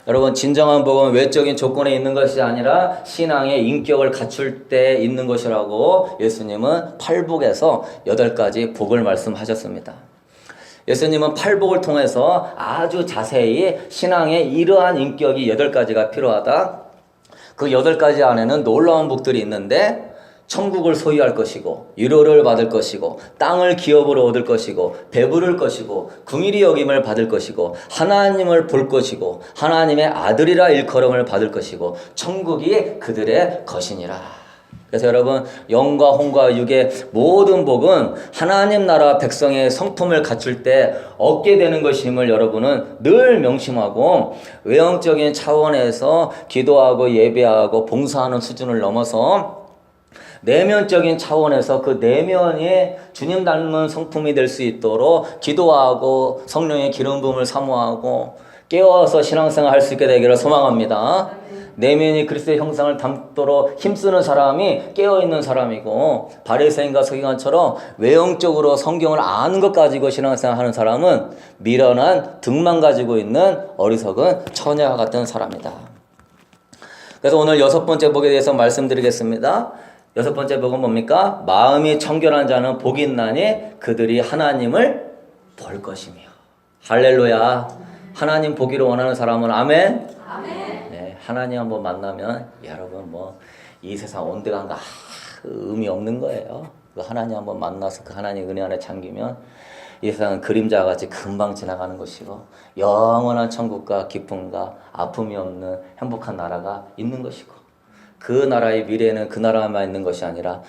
여러분, 진정한 복은 외적인 조건에 있는 것이 아니라 신앙의 인격을 갖출 때 있는 것이라고 예수님은 팔복에서 8가지 복을 말씀하셨습니다. 예수님은 팔복을 통해서 아주 자세히 신앙의 이러한 인격이 8가지가 필요하다. 그 8가지 안에는 놀라운 복들이 있는데 천국을 소유할 것이고 위로를 받을 것이고 땅을 기업으로 얻을 것이고 배부를 것이고 긍휼히 여김을 받을 것이고 하나님을 볼 것이고 하나님의 아들이라 일컬음을 받을 것이고 천국이 그들의 것이니라. 그래서 여러분, 영과 혼과 육의 모든 복은 하나님 나라 백성의 성품을 갖출 때 얻게 되는 것임을 여러분은 늘 명심하고, 외형적인 차원에서 기도하고 예배하고 봉사하는 수준을 넘어서 내면적인 차원에서 그 내면이 주님 닮은 성품이 될 수 있도록 기도하고 성령의 기름 부음을 사모하고 깨어서 신앙생활 할 수 있게 되기를 소망합니다. 내면이 그리스도의 형상을 담도록 힘쓰는 사람이 깨어있는 사람이고, 바리새인과 서기관처럼 외형적으로 성경을 아는 것 가지고 신앙생활 하는 사람은 미련한 등만 가지고 있는 어리석은 처녀와 같은 사람이다. 그래서 오늘 6번째 복에 대해서 말씀드리겠습니다. 6번째 복은 뭡니까? 마음이 청결한 자는 복이 있나니 그들이 하나님을 볼 것이며. 할렐루야. 하나님 보기를 원하는 사람은 아멘. 아멘. 네, 하나님 한번 만나면 여러분 이 세상 온데간가 의미 없는 거예요. 그 하나님 한번 만나서 그 하나님 은혜 안에 잠기면 이 세상은 그림자 같이 금방 지나가는 것이고 영원한 천국과 기쁨과 아픔이 없는 행복한 나라가 있는 것이고, 그 나라의 미래는 그 나라만 있는 것이 아니라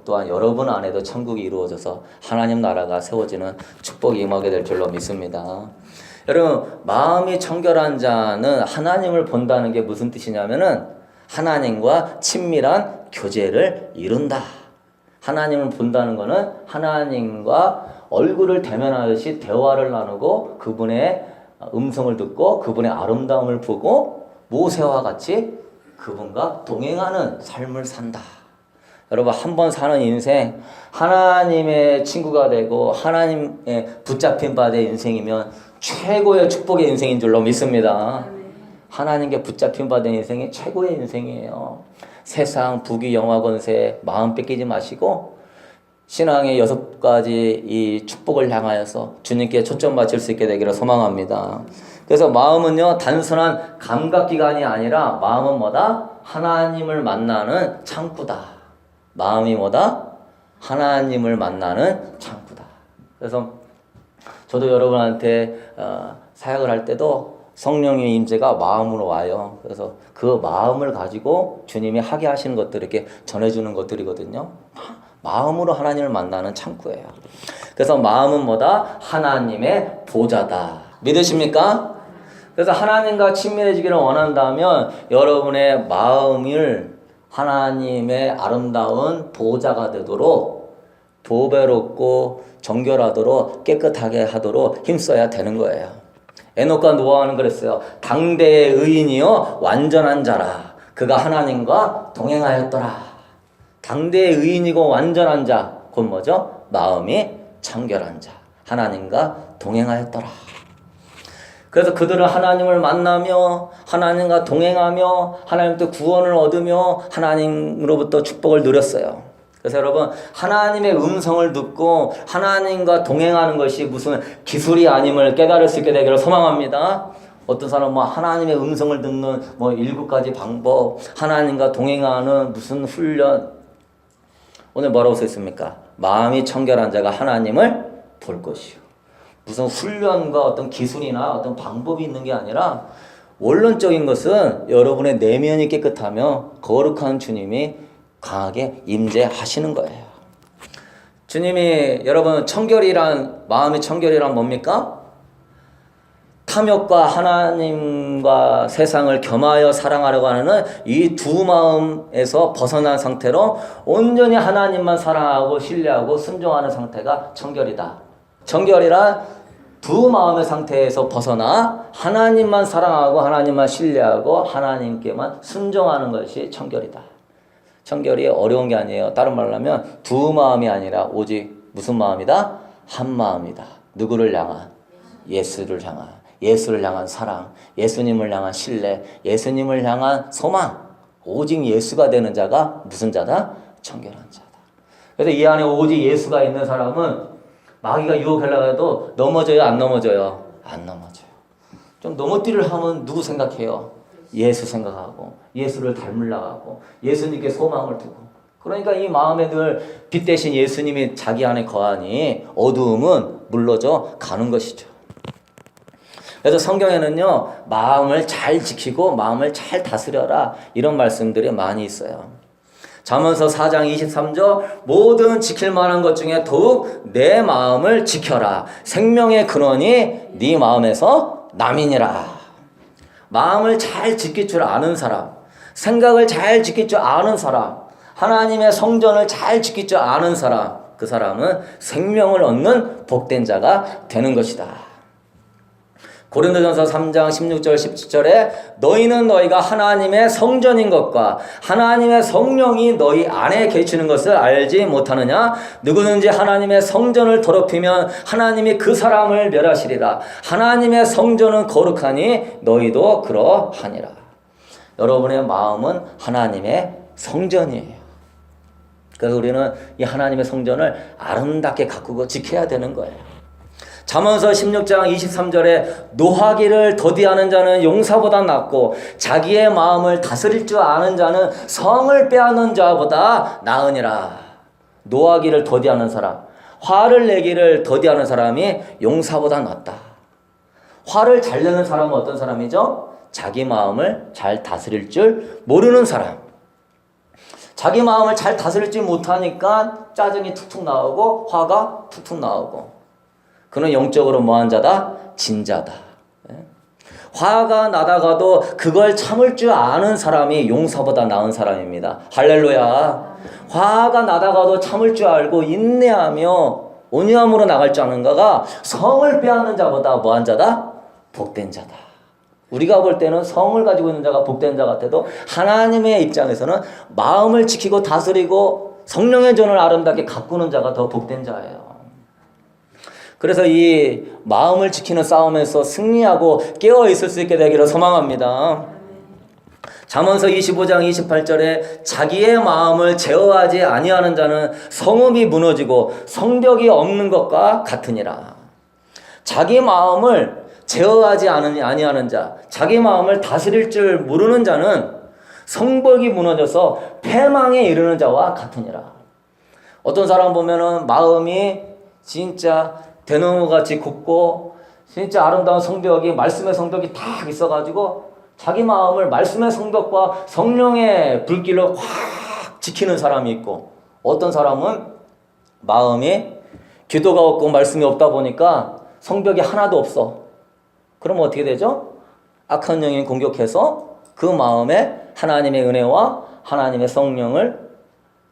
또한 여러분 안에도 천국이 이루어져서 하나님 나라가 세워지는 축복이 임하게 될 줄로 믿습니다. 여러분, 마음이 청결한 자는 하나님을 본다는 게 무슨 뜻이냐면은 하나님과 친밀한 교제를 이룬다. 하나님을 본다는 것은 하나님과 얼굴을 대면하듯이 대화를 나누고 그분의 음성을 듣고 그분의 아름다움을 보고 모세와 같이 그분과 동행하는 삶을 산다. 여러분, 한 번 사는 인생, 하나님의 친구가 되고 하나님의 붙잡힌 바 된 인생이면 최고의 축복의 인생인 줄로 믿습니다. 하나님께 붙잡힌 바 된 인생이 최고의 인생이에요. 세상, 부귀, 영화, 권세 마음 뺏기지 마시고 신앙의 6가지 이 축복을 향하여서 주님께 초점 맞출 수 있게 되기를 소망합니다. 그래서 마음은요, 단순한 감각기관이 아니라 마음은 뭐다? 하나님을 만나는 창구다. 마음이 뭐다? 하나님을 만나는 창구다. 그래서 저도 여러분한테 사역을 할 때도 성령의 임재가 마음으로 와요. 그래서 그 마음을 가지고 주님이 하게 하시는 것들 이렇게 전해주는 것들이거든요. 마음으로 하나님을 만나는 창구예요. 그래서 마음은 뭐다? 하나님의 보좌다. 믿으십니까? 그래서 하나님과 친밀해지기를 원한다면 여러분의 마음을 하나님의 아름다운 보좌가 되도록 보배롭고 정결하도록 깨끗하게 하도록 힘써야 되는 거예요. 에녹과 노아는 그랬어요. 당대의 의인이요 완전한 자라. 그가 하나님과 동행하였더라. 당대의 의인이고 완전한 자, 곧 뭐죠? 마음이 청결한 자, 하나님과 동행하였더라. 그래서 그들은 하나님을 만나며 하나님과 동행하며 하나님부터 구원을 얻으며 하나님으로부터 축복을 누렸어요. 그래서 여러분, 하나님의 음성을 듣고 하나님과 동행하는 것이 무슨 기술이 아님을 깨달을 수 있게 되기를 소망합니다. 어떤 사람은 하나님의 음성을 듣는 7가지 방법, 하나님과 동행하는 무슨 훈련. 오늘 뭐라고 써 있습니까? 마음이 청결한 자가 하나님을 볼 것이요. 무슨 훈련과 어떤 기술이나 어떤 방법이 있는 게 아니라 원론적인 것은 여러분의 내면이 깨끗하며 거룩한 주님이 강하게 임재하시는 거예요. 주님이 여러분 마음의 청결이란 뭡니까? 탐욕과 하나님과 세상을 겸하여 사랑하려고 하는 이 두 마음에서 벗어난 상태로 온전히 하나님만 사랑하고 신뢰하고 순종하는 상태가 청결이다. 청결이란 두 마음의 상태에서 벗어나 하나님만 사랑하고 하나님만 신뢰하고 하나님께만 순종하는 것이 청결이다. 청결이 어려운 게 아니에요. 다른 말로 하면 두 마음이 아니라 오직 무슨 마음이다? 한 마음이다. 누구를 향한? 예수를 향한. 예수를 향한 사랑, 예수님을 향한 신뢰, 예수님을 향한 소망. 오직 예수가 되는 자가 무슨 자다? 청결한 자다. 그래서 이 안에 오직 예수가 있는 사람은 마귀가 유혹하려고 해도 넘어져요, 안 넘어져요? 안 넘어져요. 좀 넘어뜨리를 하면 누구 생각해요? 예수 생각하고 예수를 닮으려고 하고 예수님께 소망을 두고. 그러니까 이 마음에 늘 빛 대신 예수님이 자기 안에 거하니 어두움은 물러져 가는 것이죠. 그래서 성경에는요, 마음을 잘 지키고 마음을 잘 다스려라 이런 말씀들이 많이 있어요. 잠언서 4장 23절 모든 지킬 만한 것 중에 더욱 내 마음을 지켜라. 생명의 근원이 네 마음에서 남이니라. 마음을 잘 지킬 줄 아는 사람, 생각을 잘 지킬 줄 아는 사람, 하나님의 성전을 잘 지킬 줄 아는 사람, 그 사람은 생명을 얻는 복된 자가 되는 것이다. 고린도전서 3장 16절 17절에 너희는 너희가 하나님의 성전인 것과 하나님의 성령이 너희 안에 계시는 것을 알지 못하느냐? 누구든지 하나님의 성전을 더럽히면 하나님이 그 사람을 멸하시리라. 하나님의 성전은 거룩하니 너희도 그러하니라. 여러분의 마음은 하나님의 성전이에요. 그래서 우리는 이 하나님의 성전을 아름답게 가꾸고 지켜야 되는 거예요. 잠언서 16장 23절에 노하기를 더디하는 자는 용사보다 낫고 자기의 마음을 다스릴 줄 아는 자는 성을 빼앗는 자보다 나으니라. 노하기를 더디하는 사람, 화를 내기를 더디하는 사람이 용사보다 낫다. 화를 잘 내는 사람은 어떤 사람이죠? 자기 마음을 잘 다스릴 줄 모르는 사람. 자기 마음을 잘 다스릴 줄 못하니까 짜증이 툭툭 나오고 화가 툭툭 나오고. 그는 영적으로 뭐한 자다? 진자다. 화가 나다가도 그걸 참을 줄 아는 사람이 용사보다 나은 사람입니다. 할렐루야. 화가 나다가도 참을 줄 알고 인내하며 온유함으로 나갈 줄 아는 자가 성을 빼앗는 자보다 뭐한 자다? 복된 자다. 우리가 볼 때는 성을 가지고 있는 자가 복된 자 같아도 하나님의 입장에서는 마음을 지키고 다스리고 성령의 전을 아름답게 가꾸는 자가 더 복된 자예요. 그래서 이 마음을 지키는 싸움에서 승리하고 깨어 있을 수 있게 되기를 소망합니다. 잠언서 25장 28절에 자기의 마음을 제어하지 아니하는 자는 성읍이 무너지고 성벽이 없는 것과 같으니라. 자기 마음을 제어하지 아니하는 자, 자기 마음을 다스릴 줄 모르는 자는 성벽이 무너져서 패망에 이르는 자와 같으니라. 어떤 사람 보면은 마음이 진짜 대나무같이 굽고 진짜 아름다운 성벽이 말씀의 성벽이 딱 있어가지고 자기 마음을 말씀의 성벽과 성령의 불길로 확 지키는 사람이 있고 어떤 사람은 마음이 기도가 없고 말씀이 없다 보니까 성벽이 하나도 없어. 그러면 어떻게 되죠? 악한 영이 공격해서 그 마음에 하나님의 은혜와 하나님의 성령을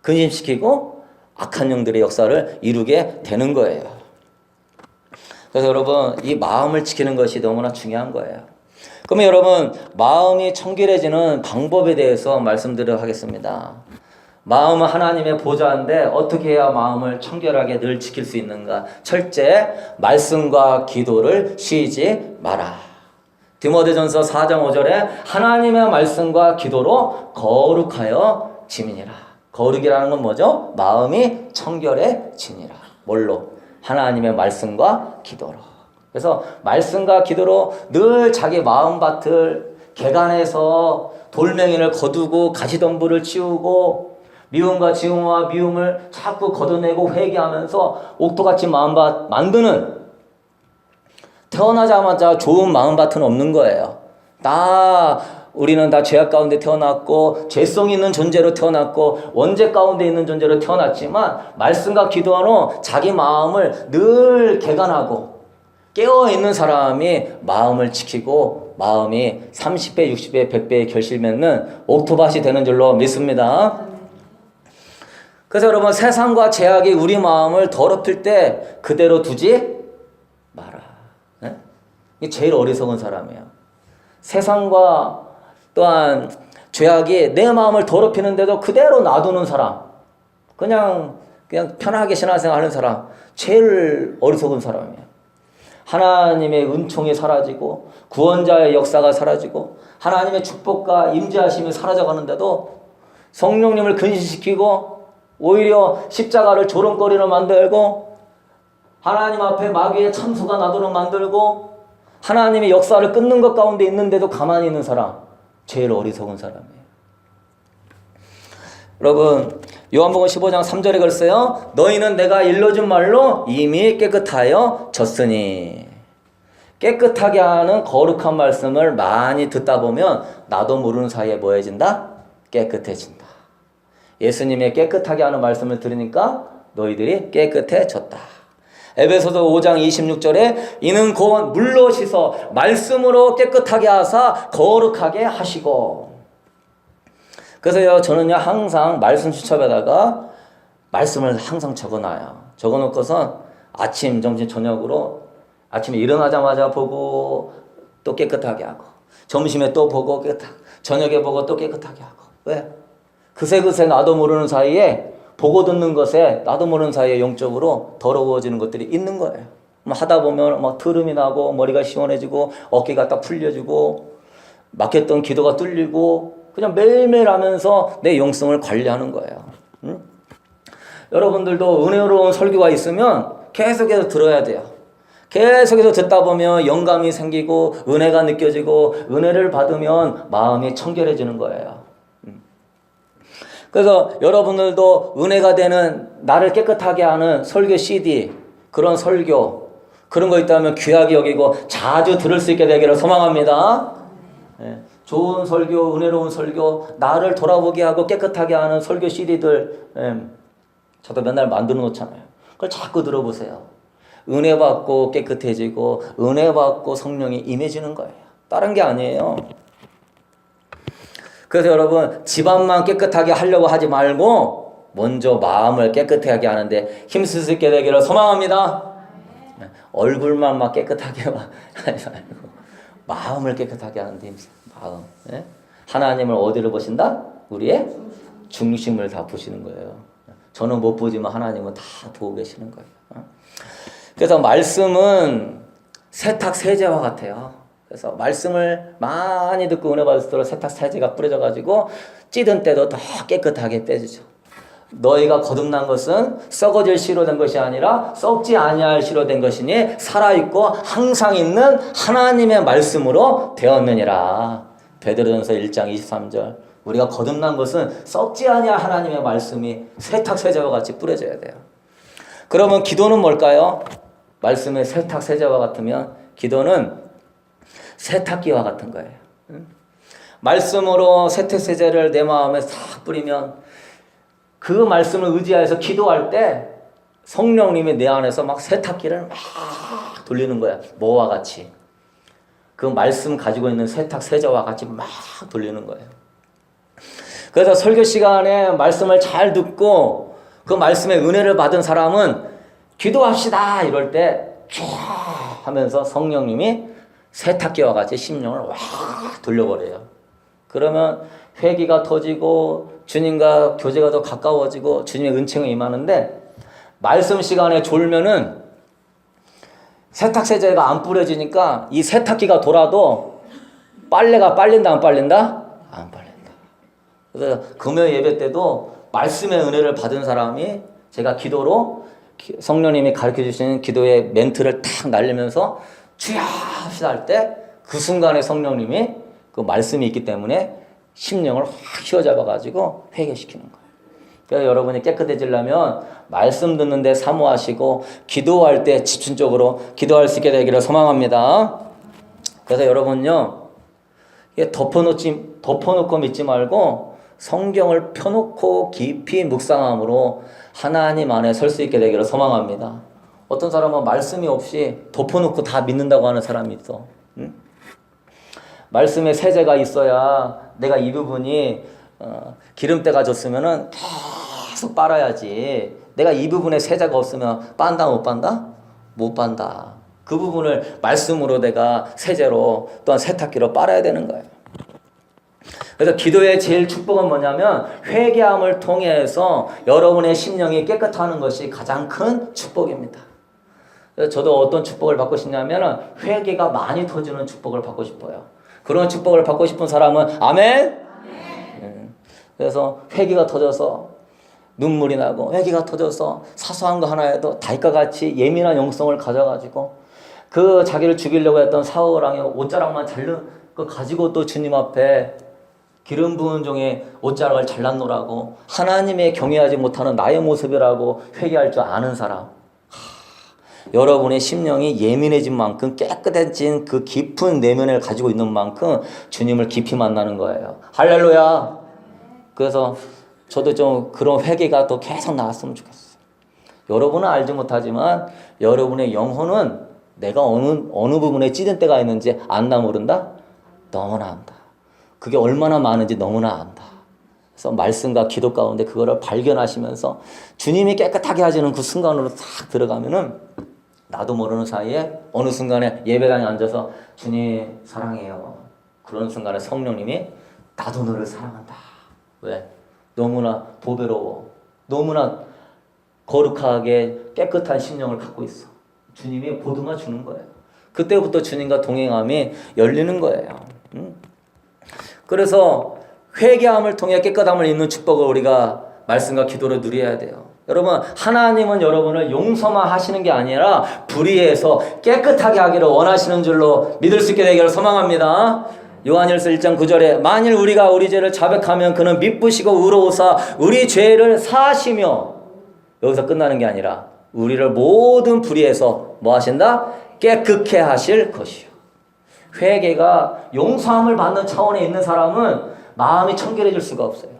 근심시키고 악한 영들의 역사를 이루게 되는 거예요. 그래서 여러분 이 마음을 지키는 것이 너무나 중요한 거예요. 그러면 여러분 마음이 청결해지는 방법에 대해서 말씀드리도록 하겠습니다. 마음은 하나님의 보좌인데 어떻게 해야 마음을 청결하게 늘 지킬 수 있는가? 첫째, 말씀과 기도를 쉬지 마라. 디모데전서 4장 5절에 하나님의 말씀과 기도로 거룩하여 지니라. 거룩이라는 건 뭐죠? 마음이 청결해지니라. 뭘로? 하나님의 말씀과 기도로. 그래서 말씀과 기도로 늘 자기 마음밭을 개간해서 돌멩이를 거두고 가시덤불을 치우고 미움과 지움과 미움을 자꾸 걷어내고 회개하면서 옥토같이 마음밭 만드는, 태어나자마자 좋은 마음밭은 없는 거예요. 우리는 다 죄악 가운데 태어났고 죄성 있는 존재로 태어났고 원죄 가운데 있는 존재로 태어났지만 말씀과 기도로 자기 마음을 늘 개간하고 깨어있는 사람이 마음을 지키고 마음이 30배, 60배, 100배의 결실 맺는 옥토밭이 되는 줄로 믿습니다. 그래서 여러분 세상과 죄악이 우리 마음을 더럽힐 때 그대로 두지 마라. 네? 이게 제일 어리석은 사람이에요. 세상과 또한 죄악이 내 마음을 더럽히는데도 그대로 놔두는 사람, 그냥 편하게 신앙생활 하는 사람, 제일 어리석은 사람이에요. 하나님의 은총이 사라지고 구원자의 역사가 사라지고 하나님의 축복과 임재하심이 사라져가는데도 성령님을 근신시키고 오히려 십자가를 조롱거리로 만들고 하나님 앞에 마귀의 참소가 나도록 만들고 하나님의 역사를 끊는 것 가운데 있는데도 가만히 있는 사람, 제일 어리석은 사람이에요. 여러분, 요한복음 15장 3절에 글쎄요, 너희는 내가 일러준 말로 이미 깨끗하여 졌으니. 깨끗하게 하는 거룩한 말씀을 많이 듣다 보면 나도 모르는 사이에 뭐 해진다? 깨끗해진다. 예수님의 깨끗하게 하는 말씀을 들으니까 너희들이 깨끗해졌다. 에베소서 5장 26절에 이는 곧 물로 씻어 말씀으로 깨끗하게 하사 거룩하게 하시고. 그래서요, 저는요 항상 말씀 수첩에다가 말씀을 항상 적어놔요. 적어놓고서 아침, 점심, 저녁으로 아침에 일어나자마자 보고 또 깨끗하게 하고 점심에 또 보고 깨끗하고 저녁에 보고 또 깨끗하게 하고. 왜? 그새 나도 모르는 사이에 보고 듣는 것에 나도 모르는 사이에 영적으로 더러워지는 것들이 있는 거예요. 하다 보면 막 트름이 나고 머리가 시원해지고 어깨가 딱 풀려지고 막혔던 기도가 뚫리고 그냥 매일매일 하면서 내 영성을 관리하는 거예요. 응? 여러분들도 은혜로운 설교가 있으면 계속해서 들어야 돼요. 계속해서 듣다 보면 영감이 생기고 은혜가 느껴지고 은혜를 받으면 마음이 청결해지는 거예요. 그래서 여러분들도 은혜가 되는 나를 깨끗하게 하는 설교 CD, 그런 설교, 그런 거 있다면 귀하게 여기고 자주 들을 수 있게 되기를 소망합니다. 네. 좋은 설교, 은혜로운 설교, 나를 돌아보게 하고 깨끗하게 하는 설교 CD들 저도 맨날 만들어 놓잖아요. 그걸 자꾸 들어보세요. 은혜 받고 깨끗해지고 은혜 받고 성령이 임해지는 거예요. 다른 게 아니에요. 그래서 여러분, 집안만 깨끗하게 하려고 하지 말고 먼저 마음을 깨끗하게 하는데 힘쓸 수 있게 되기를 소망합니다. 얼굴만 막 깨끗하게 하지 말고 마음을 깨끗하게 하는데 힘쓰. 마음. 하나님을 어디를 보신다? 우리의 중심을 다 보시는 거예요. 저는 못 보지만 하나님은 다 보고 계시는 거예요. 그래서 말씀은 세탁 세제와 같아요. 그래서 말씀을 많이 듣고 은혜 받을수록 세탁 세제가 뿌려져가지고 찌든 때도 더 깨끗하게 빼주죠. 너희가 거듭난 것은 썩어질 씨로 된 것이 아니라 썩지 아니할 씨로 된 것이니 살아있고 항상 있는 하나님의 말씀으로 되었느니라. 베드로전서 1장 23절. 우리가 거듭난 것은 썩지 아니할 하나님의 말씀이 세탁 세제와 같이 뿌려져야 돼요. 그러면 기도는 뭘까요? 말씀의 세탁 세제와 같으면 기도는 세탁기와 같은 거예요. 말씀으로 세탁 세제를 내 마음에 싹 뿌리면 그 말씀을 의지해서 기도할 때 성령님이 내 안에서 막 세탁기를 막 돌리는 거야. 뭐와 같이. 그 말씀 가지고 있는 세탁 세제와 같이 막 돌리는 거예요. 그래서 설교 시간에 말씀을 잘 듣고 그 말씀의 은혜를 받은 사람은 기도합시다 이럴 때 쫙 하면서 성령님이 세탁기와 같이 심령을 와 돌려버려요. 그러면 회개가 터지고 주님과 교제가 더 가까워지고 주님의 은총이 임하는데, 말씀 시간에 졸면은 세탁 세제가 안 뿌려지니까 이 세탁기가 돌아도 빨래가 빨린다 안 빨린다? 안 빨린다. 그래서 금요 예배 때도 말씀의 은혜를 받은 사람이 제가 기도로 성령님이 가르쳐 주시는 기도의 멘트를 탁 날리면서 주야 합시다 할 때 그 순간에 성령님이 그 말씀이 있기 때문에 심령을 확 휘어잡아가지고 회개시키는 거예요. 그래서 여러분이 깨끗해지려면 말씀 듣는데 사모하시고 기도할 때 집중적으로 기도할 수 있게 되기를 소망합니다. 그래서 여러분요, 덮어놓고 믿지 말고 성경을 펴놓고 깊이 묵상함으로 하나님 안에 설 수 있게 되기를 소망합니다. 어떤 사람은 말씀이 없이 덮어놓고 다 믿는다고 하는 사람이 있어. 응? 말씀에 세제가 있어야 내가 이 부분이 기름때가 졌으면은 계속 빨아야지. 내가 이 부분에 세제가 없으면 빤다 못 빤다? 못 빤다. 그 부분을 말씀으로 내가 세제로 또한 세탁기로 빨아야 되는 거예요. 그래서 기도의 제일 축복은 뭐냐면 회개함을 통해서 여러분의 심령이 깨끗하는 것이 가장 큰 축복입니다. 그래서 저도 어떤 축복을 받고 싶냐면 회개가 많이 터지는 축복을 받고 싶어요. 그런 축복을 받고 싶은 사람은 아멘? 그래서 회개가 터져서 눈물이 나고 회개가 터져서 사소한 거 하나에도 다윗과 같이 예민한 영성을 가져가지고 그 자기를 죽이려고 했던 사울 왕의 옷자락만 잘른 거 가지고 또 주님 앞에 기름 부은 종의 옷자락을 잘랐노라고 하나님의 경외하지 못하는 나의 모습이라고 회개할 줄 아는 사람. 여러분의 심령이 예민해진 만큼 깨끗해진 그 깊은 내면을 가지고 있는 만큼 주님을 깊이 만나는 거예요. 할렐루야. 그래서 저도 좀 그런 회개가 또 계속 나왔으면 좋겠어요. 여러분은 알지 못하지만 여러분의 영혼은 내가 어느 부분에 찌든 때가 있는지 안다 모른다? 너무나 안다. 그게 얼마나 많은지 너무나 안다. 그래서 말씀과 기도 가운데 그거를 발견하시면서 주님이 깨끗하게 하시는 그 순간으로 딱 들어가면은 나도 모르는 사이에 어느 순간에 예배당에 앉아서 주님 사랑해요. 그런 순간에 성령님이 나도 너를 사랑한다. 왜? 너무나 보배로워. 너무나 거룩하게 깨끗한 심령을 갖고 있어. 주님이 보듬어 주는 거예요. 그때부터 주님과 동행함이 열리는 거예요. 그래서 회개함을 통해 깨끗함을 입는 축복을 우리가 말씀과 기도로 누려야 돼요. 여러분, 하나님은 여러분을 용서만 하시는 게 아니라 불의해서 깨끗하게 하기를 원하시는 줄로 믿을 수 있게 되기를 소망합니다. 요한일서 1장 9절에 만일 우리가 우리 죄를 자백하면 그는 미쁘시고 의로우사 우리 죄를 사하시며, 여기서 끝나는 게 아니라 우리를 모든 불의에서 뭐 하신다? 깨끗게 하실 것이요. 회개가 용서함을 받는 차원에 있는 사람은 마음이 청결해질 수가 없어요.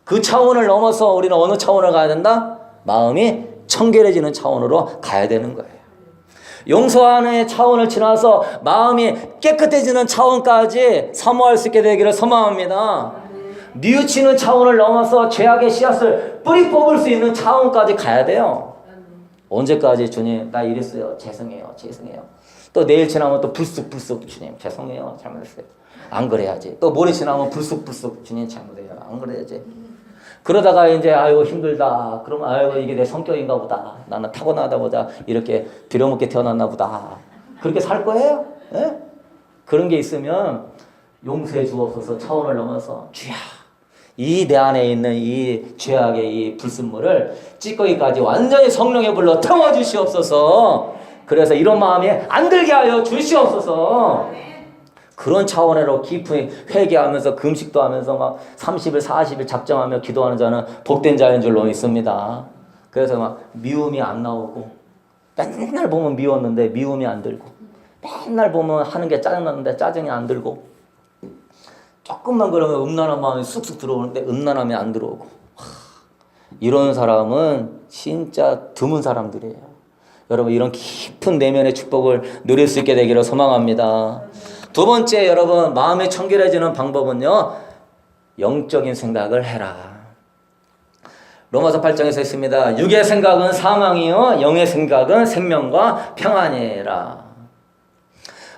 그 차원을 넘어서 우리는 어느 차원을 가야 된다? 마음이 청결해지는 차원으로 가야 되는 거예요. 용서하는 차원을 지나서 마음이 깨끗해지는 차원까지 사모할 수 있게 되기를 소망합니다. 뉘우치는 차원을 넘어서 죄악의 씨앗을 뿌리 뽑을 수 있는 차원까지 가야 돼요. 언제까지 주님 나 이랬어요. 죄송해요. 또 내일 지나면 또 불쑥 주님 죄송해요. 잘못했어요. 안 그래야지. 또 모레 지나면 불쑥 주님 잘못해요. 안 그래야지. 그러다가 이제 아이고 힘들다. 그러면 아이고 이게 내 성격인가 보다. 나는 타고나다 보다. 이렇게 빌어먹게 태어났나 보다. 그렇게 살 거예요? 예? 그런 게 있으면 용서해 주옵소서 차원을 넘어서 주야. 이 내 안에 있는 이 죄악의 이 불순물을 찌꺼기까지 완전히 성령의 불로 태워주시옵소서. 그래서 이런 마음이 안 들게 하여 주시옵소서. 그런 차원으로 깊이 회개하면서 금식도 하면서 막 30일 40일 작정하며 기도하는 자는 복된 자인 줄로 있습니다. 그래서 막 미움이 안 나오고 맨날 보면 미웠는데 미움이 안 들고 맨날 보면 하는 게 짜증났는데 짜증이 안 들고 조금만 그러면 음란한 마음이 쑥쑥 들어오는데 음란함이 안 들어오고 이런 사람은 진짜 드문 사람들이에요. 여러분 이런 깊은 내면의 축복을 누릴 수 있게 되기를 소망합니다. 두 번째 여러분 마음이 청결해지는 방법은요. 영적인 생각을 해라. 로마서 8장에서 있습니다. 육의 생각은 사망이요 영의 생각은 생명과 평안이라.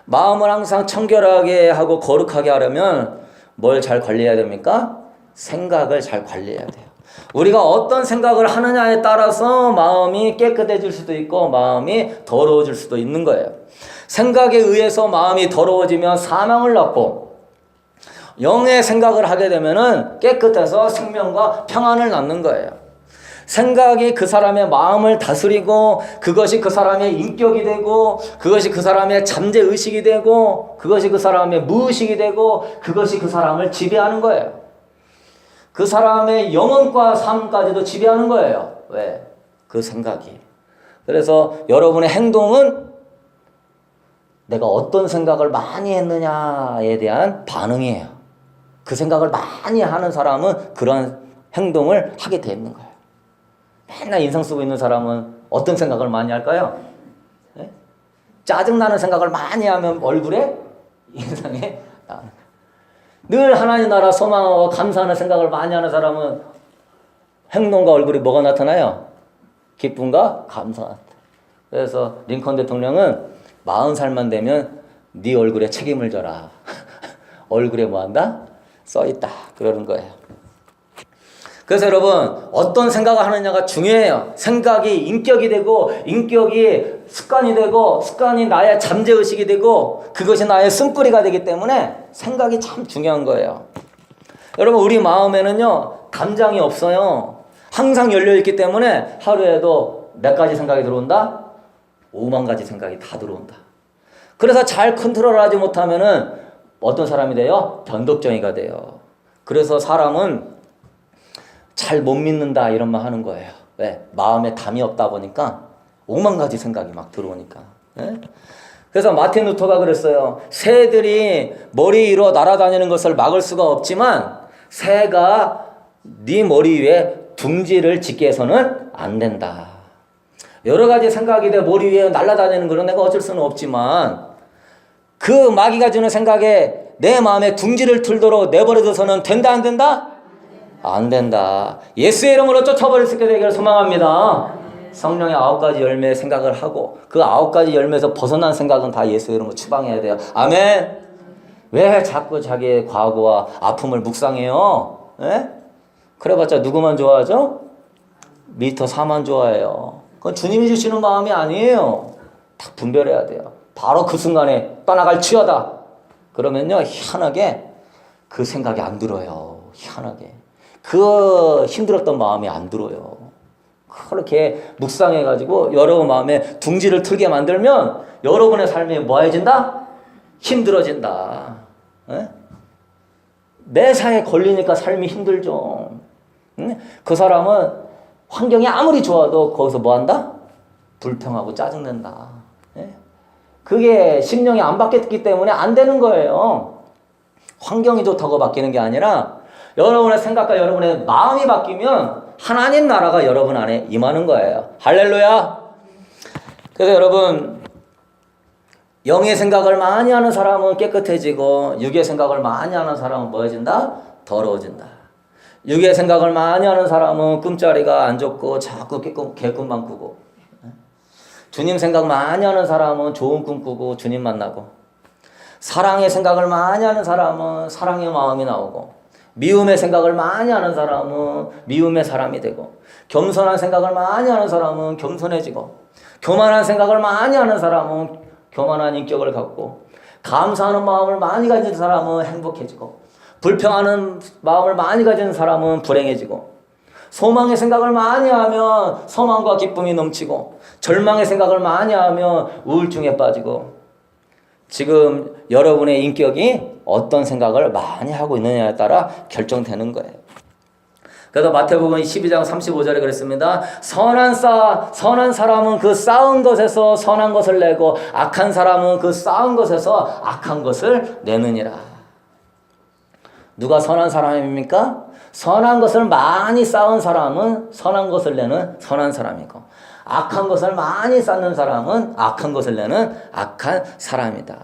마음을 항상 청결하게 하고 거룩하게 하려면 뭘 잘 관리해야 됩니까? 생각을 잘 관리해야 돼요. 우리가 어떤 생각을 하느냐에 따라서 마음이 깨끗해질 수도 있고 마음이 더러워질 수도 있는 거예요. 생각에 의해서 마음이 더러워지면 사망을 낳고 영의 생각을 하게 되면은 깨끗해서 생명과 평안을 낳는 거예요. 생각이 그 사람의 마음을 다스리고 그것이 그 사람의 인격이 되고 그것이 그 사람의 잠재의식이 되고 그것이 그 사람의 무의식이 되고 그것이 그 사람을 지배하는 거예요. 그 사람의 영혼과 삶까지도 지배하는 거예요. 왜? 그 생각이. 그래서 여러분의 행동은 내가 어떤 생각을 많이 했느냐에 대한 반응이에요. 그 생각을 많이 하는 사람은 그런 행동을 하게 돼 있는 거예요. 맨날 인상 쓰고 있는 사람은 어떤 생각을 많이 할까요? 네? 짜증나는 생각을 많이 하면 얼굴에 인상에 늘 하나님 나라 소망하고 감사하는 생각을 많이 하는 사람은 행동과 얼굴이 뭐가 나타나요? 기쁨과 감사. 그래서 링컨 대통령은 40살만 되면 네 얼굴에 책임을 져라. 얼굴에 뭐 한다? 써있다. 그러는 거예요. 그래서 여러분 어떤 생각을 하느냐가 중요해요. 생각이 인격이 되고 인격이 습관이 되고 습관이 나의 잠재의식이 되고 그것이 나의 쓴뿌리가 되기 때문에 생각이 참 중요한 거예요. 여러분 우리 마음에는요 담장이 없어요. 항상 열려있기 때문에 하루에도 몇 가지 생각이 들어온다? 5만 가지 생각이 다 들어온다. 그래서 잘 컨트롤하지 못하면은 어떤 사람이 돼요? 변덕쟁이가 돼요. 그래서 사람은 잘 못 믿는다 이런 말 하는 거예요. 왜? 마음에 담이 없다 보니까 5만 가지 생각이 막 들어오니까. 네? 그래서 마틴 루터가 그랬어요. 새들이 머리 위로 날아다니는 것을 막을 수가 없지만 새가 네 머리 위에 둥지를 짓게 해서는 안 된다. 여러 가지 생각이 내 머리 위에 날아다니는 거는 내가 어쩔 수는 없지만 그 마귀가 주는 생각에 내 마음에 둥지를 틀도록 내버려둬서는 된다 안 된다? 안 된다. 예수의 이름으로 쫓아버릴 수 있게 되기를 소망합니다. 성령의 9가지 열매의 생각을 하고 그 9가지 열매에서 벗어난 생각은 다 예수의 이름으로 추방해야 돼요. 아멘. 왜 자꾸 자기의 과거와 아픔을 묵상해요? 에? 그래봤자 누구만 좋아하죠? 미스터 4만 좋아해요. 그건 주님이 주시는 마음이 아니에요. 딱 분별해야 돼요. 바로 그 순간에 떠나갈 치여다. 그러면요 희한하게 그 생각이 안 들어요. 희한하게 그 힘들었던 마음이 안 들어요. 그렇게 묵상해가지고 여러분 마음에 둥지를 틀게 만들면 여러분의 삶이 뭐해진다? 힘들어진다. 에? 매사에 걸리니까 삶이 힘들죠. 응? 그 사람은 환경이 아무리 좋아도 거기서 뭐한다? 불평하고 짜증낸다. 에? 그게 심령이 안 바뀌었기 때문에 안 되는 거예요. 환경이 좋다고 바뀌는 게 아니라 여러분의 생각과 여러분의 마음이 바뀌면 하나님 나라가 여러분 안에 임하는 거예요. 할렐루야. 그래서 여러분 영의 생각을 많이 하는 사람은 깨끗해지고 육의 생각을 많이 하는 사람은 뭐해진다? 더러워진다. 육의 생각을 많이 하는 사람은 꿈자리가 안 좋고 자꾸 개꿈만 꾸고 주님 생각 많이 하는 사람은 좋은 꿈 꾸고 주님 만나고 사랑의 생각을 많이 하는 사람은 사랑의 마음이 나오고 미움의 생각을 많이 하는 사람은 미움의 사람이 되고 겸손한 생각을 많이 하는 사람은 겸손해지고 교만한 생각을 많이 하는 사람은 교만한 인격을 갖고 감사하는 마음을 많이 가진 사람은 행복해지고 불평하는 마음을 많이 가진 사람은 불행해지고 소망의 생각을 많이 하면 소망과 기쁨이 넘치고 절망의 생각을 많이 하면 우울증에 빠지고 지금 여러분의 인격이 어떤 생각을 많이 하고 있느냐에 따라 결정되는 거예요. 그래서 마태복음 12장 35절에 그랬습니다. 선한 사람은 그 쌓은 것에서 선한 것을 내고 악한 사람은 그 쌓은 것에서 악한 것을 내느니라. 누가 선한 사람입니까? 선한 것을 많이 쌓은 사람은 선한 것을 내는 선한 사람이고 악한 것을 많이 쌓는 사람은 악한 것을 내는 악한 사람이다.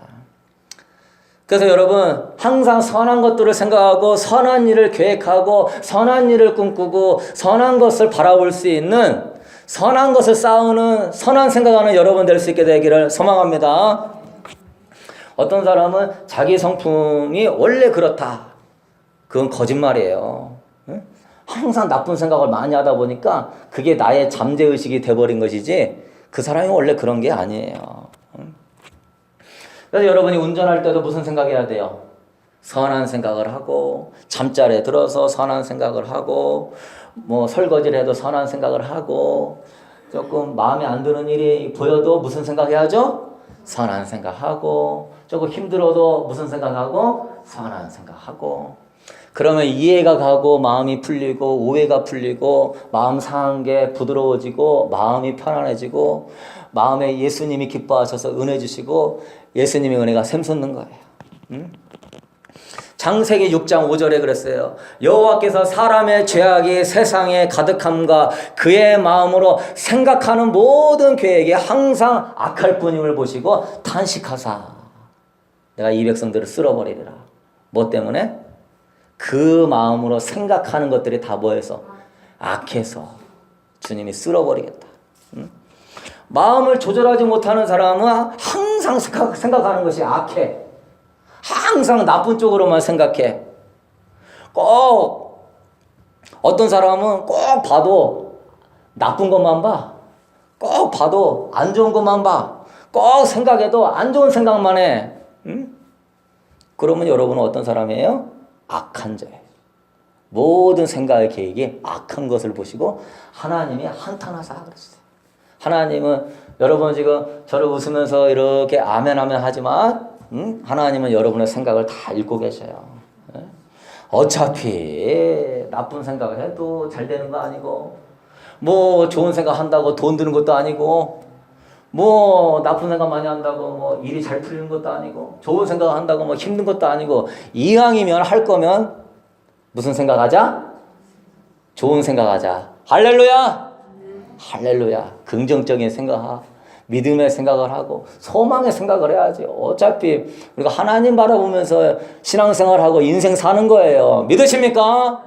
그래서 여러분 항상 선한 것들을 생각하고 선한 일을 계획하고 선한 일을 꿈꾸고 선한 것을 바라볼 수 있는 선한 것을 쌓는 선한 생각하는 여러분 될 수 있게 되기를 소망합니다. 어떤 사람은 자기 성품이 원래 그렇다. 그건 거짓말이에요. 항상 나쁜 생각을 많이 하다 보니까 그게 나의 잠재의식이 돼버린 것이지 그 사람이 원래 그런 게 아니에요. 그래서 여러분이 운전할 때도 무슨 생각해야 돼요? 선한 생각을 하고 잠자리에 들어서 선한 생각을 하고 뭐 설거지를 해도 선한 생각을 하고 조금 마음에 안 드는 일이 보여도 무슨 생각해야죠? 선한 생각하고 조금 힘들어도 무슨 생각하고? 선한 생각하고 그러면 이해가 가고 마음이 풀리고 오해가 풀리고 마음 상한 게 부드러워지고 마음이 편안해지고 마음에 예수님이 기뻐하셔서 은혜 주시고 예수님의 은혜가 샘솟는 거예요. 창세기 6장 5절에 그랬어요. 여호와께서 사람의 죄악이 세상에 가득함과 그의 마음으로 생각하는 모든 계획이 항상 악할 뿐임을 보시고 탄식하사 내가 이 백성들을 쓸어버리리라. 뭐 때문에? 그 마음으로 생각하는 것들이 다 뭐해서? 악해서 주님이 쓸어버리겠다. 마음을 조절하지 못하는 사람은 항상 생각하는 것이 악해. 항상 나쁜 쪽으로만 생각해. 꼭 어떤 사람은 꼭 봐도 나쁜 것만 봐. 꼭 봐도 안 좋은 것만 봐. 꼭 생각해도 안 좋은 생각만 해. 응? 그러면 여러분은 어떤 사람이에요? 악한 자예요. 모든 생각의 계획이 악한 것을 보시고 하나님이 한탄하사 그랬어요. 하나님은 여러분 지금 저를 웃으면서 이렇게 아멘 아멘 하지만 하나님은 여러분의 생각을 다 읽고 계셔요. 어차피 나쁜 생각을 해도 잘 되는 거 아니고 뭐 좋은 생각 한다고 돈 드는 것도 아니고 뭐 나쁜 생각 많이 한다고 뭐 일이 잘 풀리는 것도 아니고 좋은 생각 한다고 뭐 힘든 것도 아니고 이왕이면 할 거면 무슨 생각하자? 좋은 생각하자. 할렐루야! 할렐루야. 긍정적인 생각하. 믿음의 생각을 하고 소망의 생각을 해야지. 어차피 우리가 하나님 바라보면서 신앙생활하고 인생 사는 거예요. 믿으십니까?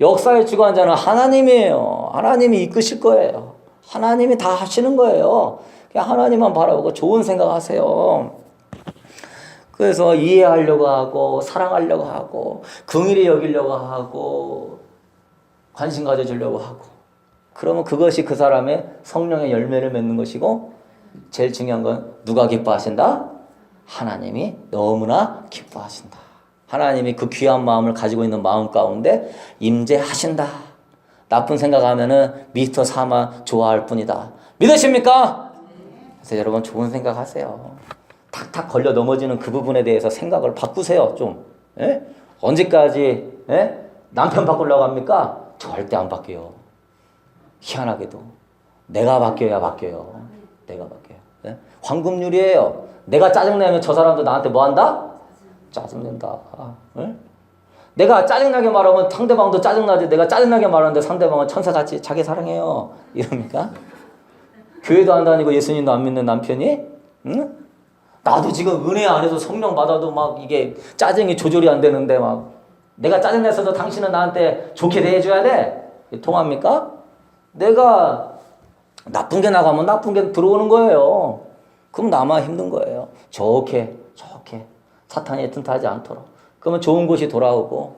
역사의 주관자는 하나님이에요. 하나님이 이끄실 거예요. 하나님이 다 하시는 거예요. 그냥 하나님만 바라보고 좋은 생각하세요. 그래서 이해하려고 하고 사랑하려고 하고 긍휼히 여기려고 하고 관심 가져주려고 하고 그러면 그것이 그 사람의 성령의 열매를 맺는 것이고 제일 중요한 건 누가 기뻐하신다? 하나님이 너무나 기뻐하신다. 하나님이 그 귀한 마음을 가지고 있는 마음 가운데 임재하신다. 나쁜 생각하면은 미스터 사마 좋아할 뿐이다. 믿으십니까? 그래서 여러분 좋은 생각하세요. 탁탁 걸려 넘어지는 그 부분에 대해서 생각을 바꾸세요. 좀. 예? 언제까지 남편 바꾸려고 합니까? 절대 안 바뀌어요. 희한하게도 내가 바뀌어야 바뀌어요. 내가 바뀌어요. 네? 황금률이에요. 내가 짜증내면 저 사람도 나한테 뭐 한다? 짜증낸다. 네? 내가 짜증나게 말하면 상대방도 짜증나지. 내가 짜증나게 말하는데 상대방은 천사같이 자기 사랑해요. 이럽니까? 교회도 안 다니고 예수님도 안 믿는 남편이? 응? 나도 지금 은혜 안에서 성령 받아도 막 이게 짜증이 조절이 안 되는데 막 내가 짜증냈어도 당신은 나한테 좋게 대해줘야 돼? 통합니까? 내가 나쁜 게 나가면 나쁜 게 들어오는 거예요. 그럼 나만 힘든 거예요. 좋게 사탄이 틈타지 않도록. 그러면 좋은 것이 돌아오고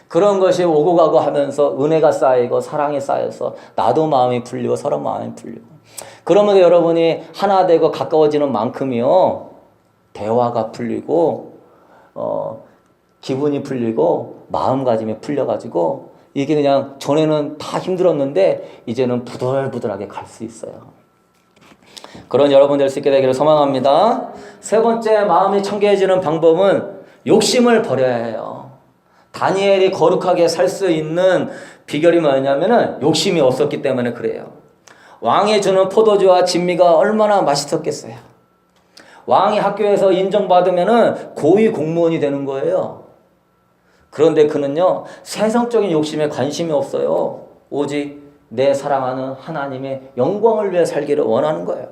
그런 것이 오고 가고 하면서 은혜가 쌓이고 사랑이 쌓여서 나도 마음이 풀리고 서로 마음이 풀리고 그러면 여러분이 하나 되고 가까워지는 만큼이요. 대화가 풀리고 기분이 풀리고 마음가짐이 풀려가지고 이게 그냥 전에는 다 힘들었는데 이제는 부들부들하게 갈 수 있어요. 그런 여러분 될 수 있게 되기를 소망합니다. 세 번째 마음이 청결해지는 방법은 욕심을 버려야 해요. 다니엘이 거룩하게 살 수 있는 비결이 뭐냐면은 욕심이 없었기 때문에 그래요. 왕이 주는 포도주와 진미가 얼마나 맛있었겠어요. 왕이 학교에서 인정받으면은 고위 공무원이 되는 거예요. 그런데 그는요, 세상적인 욕심에 관심이 없어요. 오직 내 사랑하는 하나님의 영광을 위해 살기를 원하는 거예요.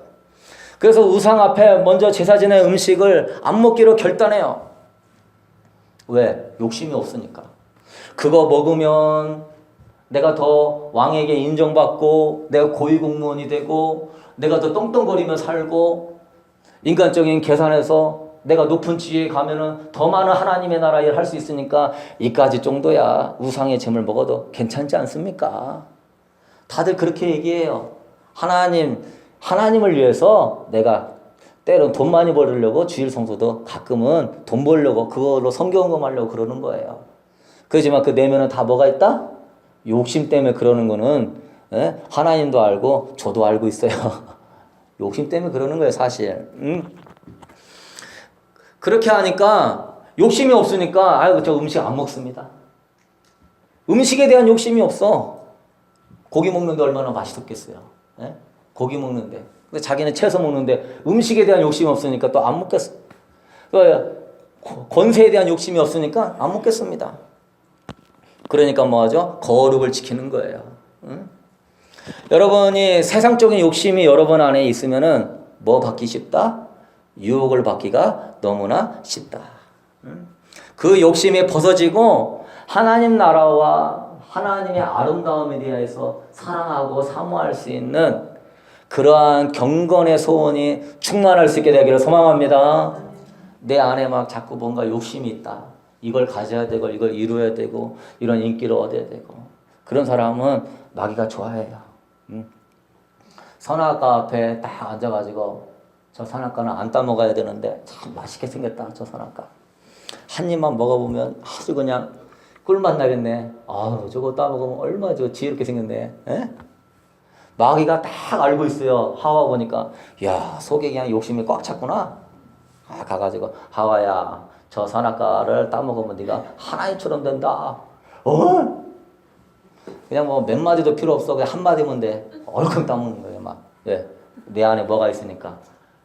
그래서 우상 앞에 먼저 제사 지낸 음식을 안 먹기로 결단해요. 왜? 욕심이 없으니까. 그거 먹으면 내가 더 왕에게 인정받고 내가 고위공무원이 되고 내가 더 떵떵거리며 살고 인간적인 계산에서 내가 높은 지위에 가면은 더 많은 하나님의 나라 일을 할 수 있으니까 이까지 정도야 우상의 잼을 먹어도 괜찮지 않습니까? 다들 그렇게 얘기해요. 하나님을 위해서 내가 때론 돈 많이 벌으려고 주일 성소도 가끔은 돈 벌려고 그걸로 성경금 하려고 그러는 거예요. 그렇지만 그 내면은 다 뭐가 있다? 욕심 때문에 그러는 거는 하나님도 알고 저도 알고 있어요. 욕심 때문에 그러는 거예요, 사실. 그렇게 하니까 욕심이 없으니까 아이고 저 음식 안 먹습니다. 음식에 대한 욕심이 없어. 고기 먹는데 얼마나 맛있었겠어요. 예? 고기 먹는데. 근데 자기는 채소 먹는데 음식에 대한 욕심이 없으니까 또 안 먹겠어. 권세에 대한 욕심이 없으니까 안 먹겠습니다. 그러니까 뭐하죠? 거룩을 지키는 거예요. 응? 여러분이 세상적인 욕심이 여러분 안에 있으면은 뭐 받기 쉽다? 유혹을 받기가 너무나 쉽다. 그 욕심이 벗어지고 하나님 나라와 하나님의 아름다움에 대해서 사랑하고 사모할 수 있는 그러한 경건의 소원이 충만할 수 있게 되기를 소망합니다. 내 안에 막 자꾸 뭔가 욕심이 있다. 이걸 가져야 되고 이걸 이루어야 되고 이런 인기를 얻어야 되고 그런 사람은 마귀가 좋아해요. 선악과 앞에 딱 앉아가지고 저 선악과는 안 따먹어야 되는데 참 맛있게 생겼다 저 선악과. 한 입만 먹어보면 아주 그냥 꿀맛 나겠네. 아우 저거 따먹으면 얼마나 저 지혜롭게 생겼네. 에? 마귀가 딱 알고 있어요. 하와 보니까 야 속에 그냥 욕심이 꽉 찼구나. 아 가가지고 하와야 저 선악과를 따먹으면 네가 하나님처럼 된다. 어? 그냥 뭐 몇 마디도 필요 없어. 그냥 한 마디면 돼. 얼큰 따먹는 거예요 막. 예. 내 안에 뭐가 있으니까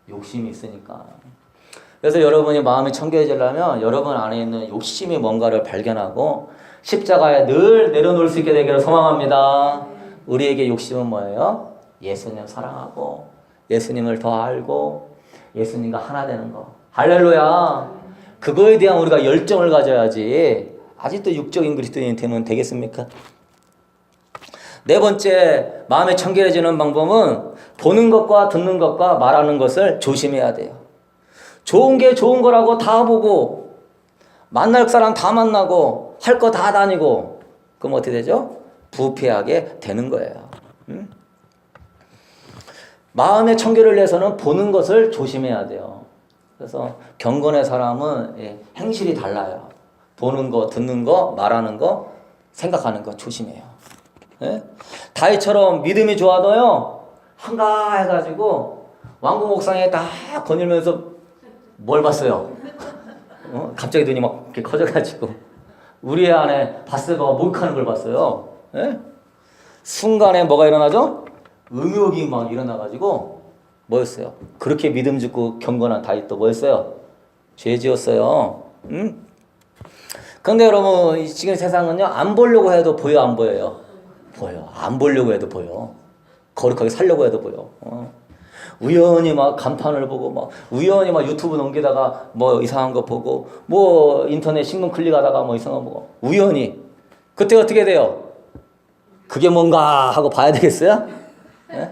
욕심이 있으니까. 그래서 여러분이 마음이 청결해지려면 여러분 안에 있는 욕심이 뭔가를 발견하고 십자가에 늘 내려놓을 수 있게 되기를 소망합니다. 우리에게 욕심은 뭐예요? 예수님 사랑하고 예수님을 더 알고 예수님과 하나 되는 거. 할렐루야. 그거에 대한 우리가 열정을 가져야지. 아직도 육적인 그리스도인이 되면 되겠습니까? 네 번째, 마음이 청결해지는 방법은 보는 것과 듣는 것과 말하는 것을 조심해야 돼요. 좋은 게 좋은 거라고 다 보고 만날 사람 다 만나고 할 거 다 다니고 그럼 어떻게 되죠? 부패하게 되는 거예요. 마음의 청결을 위해서는 보는 것을 조심해야 돼요. 그래서 경건의 사람은 행실이 달라요. 보는 거, 듣는 거, 말하는 거, 생각하는 거 조심해요. 예? 다윗처럼 믿음이 좋아도요 한가해가지고 왕궁 옥상에 딱 거닐면서 뭘 봤어요? 갑자기 눈이 막 이렇게 커져가지고 우리 안에 바세바가 목욕하는 걸 봤어요. 예? 순간에 뭐가 일어나죠? 음욕이 막 일어나가지고 뭐였어요? 그렇게 믿음 짓고 경건한 다윗도 뭐였어요? 죄 지었어요. 그런데 여러분 지금 세상은요 안 보려고 해도 보여 안 보여요? 보여. 안 보려고 해도 보여. 거룩하게 살려고 해도 보여. 우연히 막 간판을 보고 막 우연히 막 유튜브 넘기다가 뭐 이상한 거 보고 뭐 인터넷 신문 클릭하다가 뭐 이상한 거 보고 우연히 그때 어떻게 돼요? 그게 뭔가 하고 봐야 되겠어요? 예?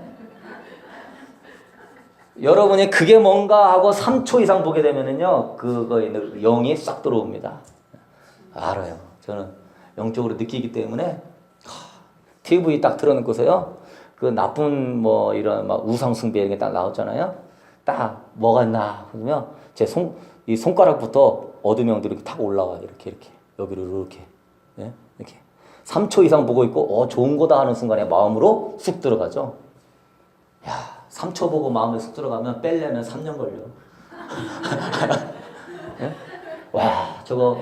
여러분이 그게 뭔가 하고 3초 이상 보게 되면은요 그거에 영이 싹 들어옵니다. 알아요. 저는 영적으로 느끼기 때문에 TV 딱 틀어놓고서요 그 나쁜 뭐 이런 막 우상숭배 이런 게 딱 나왔잖아요. 딱 뭐가 있나 그러면 제 이 손가락부터 어둠 영들이 이렇게 탁 올라와 이렇게 여기로 이렇게 예? 이렇게 3초 이상 보고 있고 좋은 거다 하는 순간에 마음으로 쑥 들어가죠. 야 3초 보고 마음에 쑥 들어가면 빼려면 3년 걸려. 예? 와 저거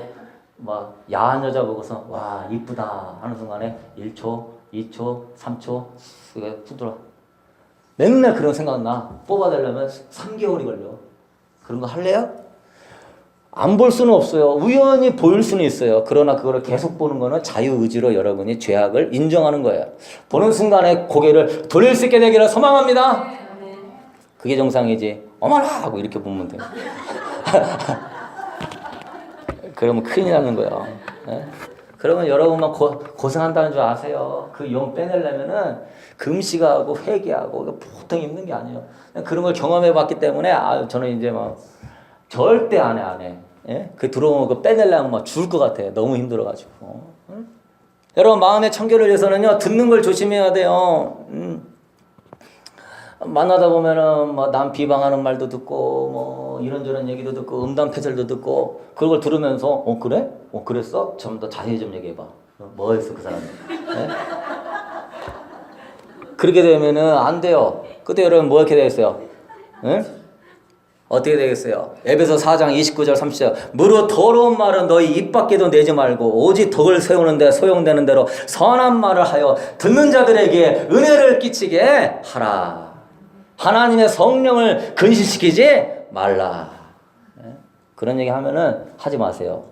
막 야한 여자 보고서 와 이쁘다 하는 순간에 1초 2초 3초 쑥 들어와. 맨날 그런 생각 나. 뽑아내려면 3개월이 걸려. 그런 거 할래요? 안 볼 수는 없어요. 우연히 보일 수는 있어요. 그러나 그거를 계속 보는 거는 자유의지로 여러분이 죄악을 인정하는 거예요. 보는 순간에 고개를 돌릴 수 있게 되기를 소망합니다. 그게 정상이지. 어머나 하고 이렇게 보면 돼요. 그러면 큰일 나는 거예요. 네? 그러면 여러분만 고생한다는 줄 아세요. 그 영 빼내려면은 금식하고 회개하고 보통 힘든 게 아니에요. 그런 걸 경험해 봤기 때문에 저는 이제 막 절대 안 해. 예? 그 들어오면 그 빼내려면 막 죽을 것 같아. 너무 힘들어가지고. 응? 여러분 마음의 청결을 위해서는요 듣는 걸 조심해야 돼요. 만나다 보면은 뭐 남 비방하는 말도 듣고 뭐 이런저런 얘기도 듣고 음담패설도 듣고 그걸 들으면서 그래? 그랬어? 좀 더 자세히 좀 얘기해봐. 뭐 했어 그 사람이? 네? 그렇게 되면은 안 돼요. 그때 여러분 뭐 이렇게 되겠어요? 네? 어떻게 되겠어요? 에베소 4장 29절 30절 무릇 더러운 말은 너희 입 밖에도 내지 말고 오직 덕을 세우는 데 소용되는 대로 선한 말을 하여 듣는 자들에게 은혜를 끼치게 하라. 하나님의 성령을 근신시키지 말라. 네? 그런 얘기 하면은 하지 마세요.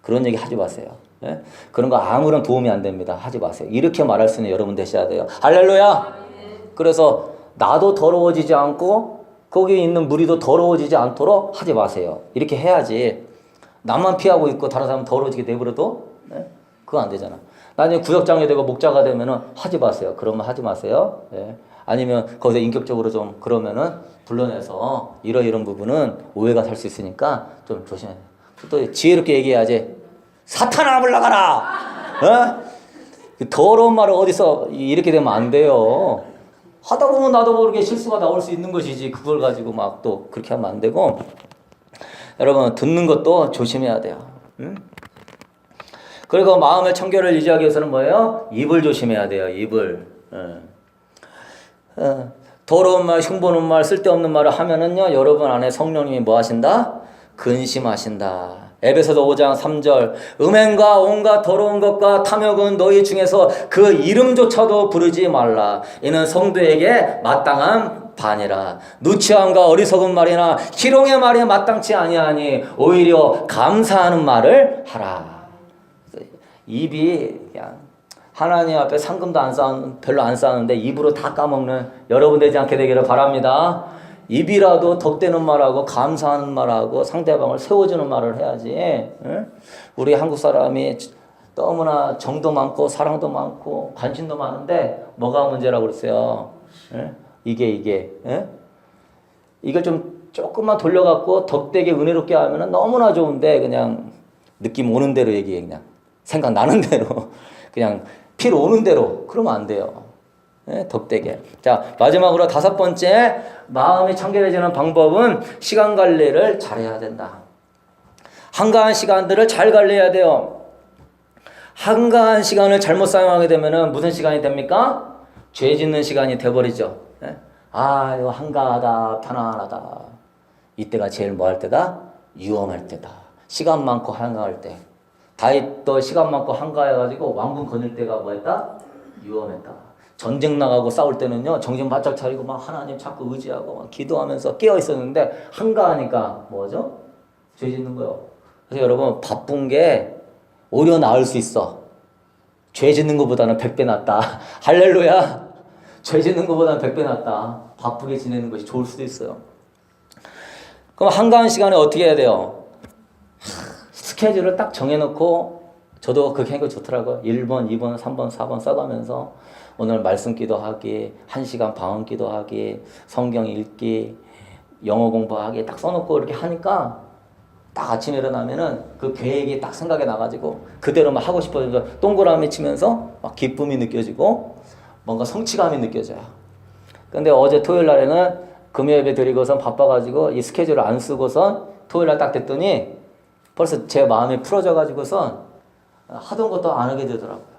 그런 얘기 하지 마세요. 네? 그런 거 아무런 도움이 안 됩니다. 하지 마세요. 이렇게 말할 수 있는 여러분 되셔야 돼요. 할렐루야. 그래서 나도 더러워지지 않고 거기 있는 무리도 더러워지지 않도록 하지 마세요. 이렇게 해야지. 나만 피하고 있고 다른 사람 더러워지게 내버려도 네? 그거 안 되잖아. 나중에 구역장이 되고 목자가 되면은 하지 마세요. 그러면 하지 마세요. 네? 아니면 거기서 인격적으로 좀 그러면은 불러내서 이런 부분은 오해가 살 수 있으니까 좀 조심해야 돼요. 또 지혜롭게 얘기해야지. 사탄아 물러가라. 그 더러운 말을 어디서 이렇게 되면 안 돼요. 하다 보면 나도 모르게 실수가 나올 수 있는 것이지 그걸 가지고 막 또 그렇게 하면 안 되고 여러분 듣는 것도 조심해야 돼요. 응? 그리고 마음의 청결을 유지하기 위해서는 뭐예요? 입을 조심해야 돼요. 입을. 더러운 말, 흉보는 말, 쓸데없는 말을 하면은요 여러분 안에 성령님이 뭐 하신다? 근심하신다. 에베소서 5장 3절 음행과 온갖 더러운 것과 탐욕은 너희 중에서 그 이름조차도 부르지 말라. 이는 성도에게 마땅한 반이라. 누추함과 어리석은 말이나 희롱의 말이 마땅치 아니하니 오히려 감사하는 말을 하라. 입이 그냥 하나님 앞에 상금도 별로 안 쌓는데 입으로 다 까먹는 여러분 되지 않게 되기를 바랍니다. 입이라도 덧대는 말하고 감사하는 말하고 상대방을 세워주는 말을 해야지. 응? 우리 한국 사람이 너무나 정도 많고 사랑도 많고 관심도 많은데 뭐가 문제라고 그랬어요? 응? 이게 응? 이걸 좀 조금만 돌려갖고 덧대게 은혜롭게 하면 너무나 좋은데 그냥 느낌 오는 대로 얘기해. 그냥 생각나는 대로 그냥 피로 오는 대로 그러면 안 돼요. 네, 덧대게. 자, 마지막으로 5번째 마음이 청결해지는 방법은 시간 관리를 잘해야 된다. 한가한 시간들을 잘 관리해야 돼요. 한가한 시간을 잘못 사용하게 되면 무슨 시간이 됩니까? 죄 짓는 시간이 돼버리죠. 네? 아, 이거 한가하다, 편안하다. 이때가 제일 뭐 할 때다? 위험할 때다. 시간 많고 한가할 때. 다윗도 시간 많고 한가해가지고 왕궁 거닐 때가 뭐했다? 위험했다. 전쟁 나가고 싸울 때는요 정신 바짝 차리고 막 하나님 자꾸 의지하고 막 기도하면서 깨어 있었는데 한가하니까 뭐죠? 죄 짓는 거요. 그래서 여러분 바쁜 게 오히려 나을 수 있어. 죄 짓는 것보다는 100배 낫다. 할렐루야. 죄 짓는 것보다는 100배 낫다. 바쁘게 지내는 것이 좋을 수도 있어요. 그럼 한가한 시간에 어떻게 해야 돼요? 스케줄을 딱 정해놓고 저도 그렇게 하는 거 좋더라고요. 1번, 2번, 3번, 4번 써가면서 오늘 말씀 기도하기, 1시간 방언 기도하기, 성경 읽기, 영어 공부하기 딱 써놓고 이렇게 하니까 딱 아침에 일어나면은 그 계획이 딱 생각이 나가지고 그대로 막 하고 싶어져서 동그라미 치면서 막 기쁨이 느껴지고 뭔가 성취감이 느껴져요. 근데 어제 토요일 날에는 금요예배 드리고선 바빠가지고 이 스케줄을 안 쓰고선 토요일 날 딱 됐더니 벌써 제 마음이 풀어져가지고선 하던 것도 안 하게 되더라고요.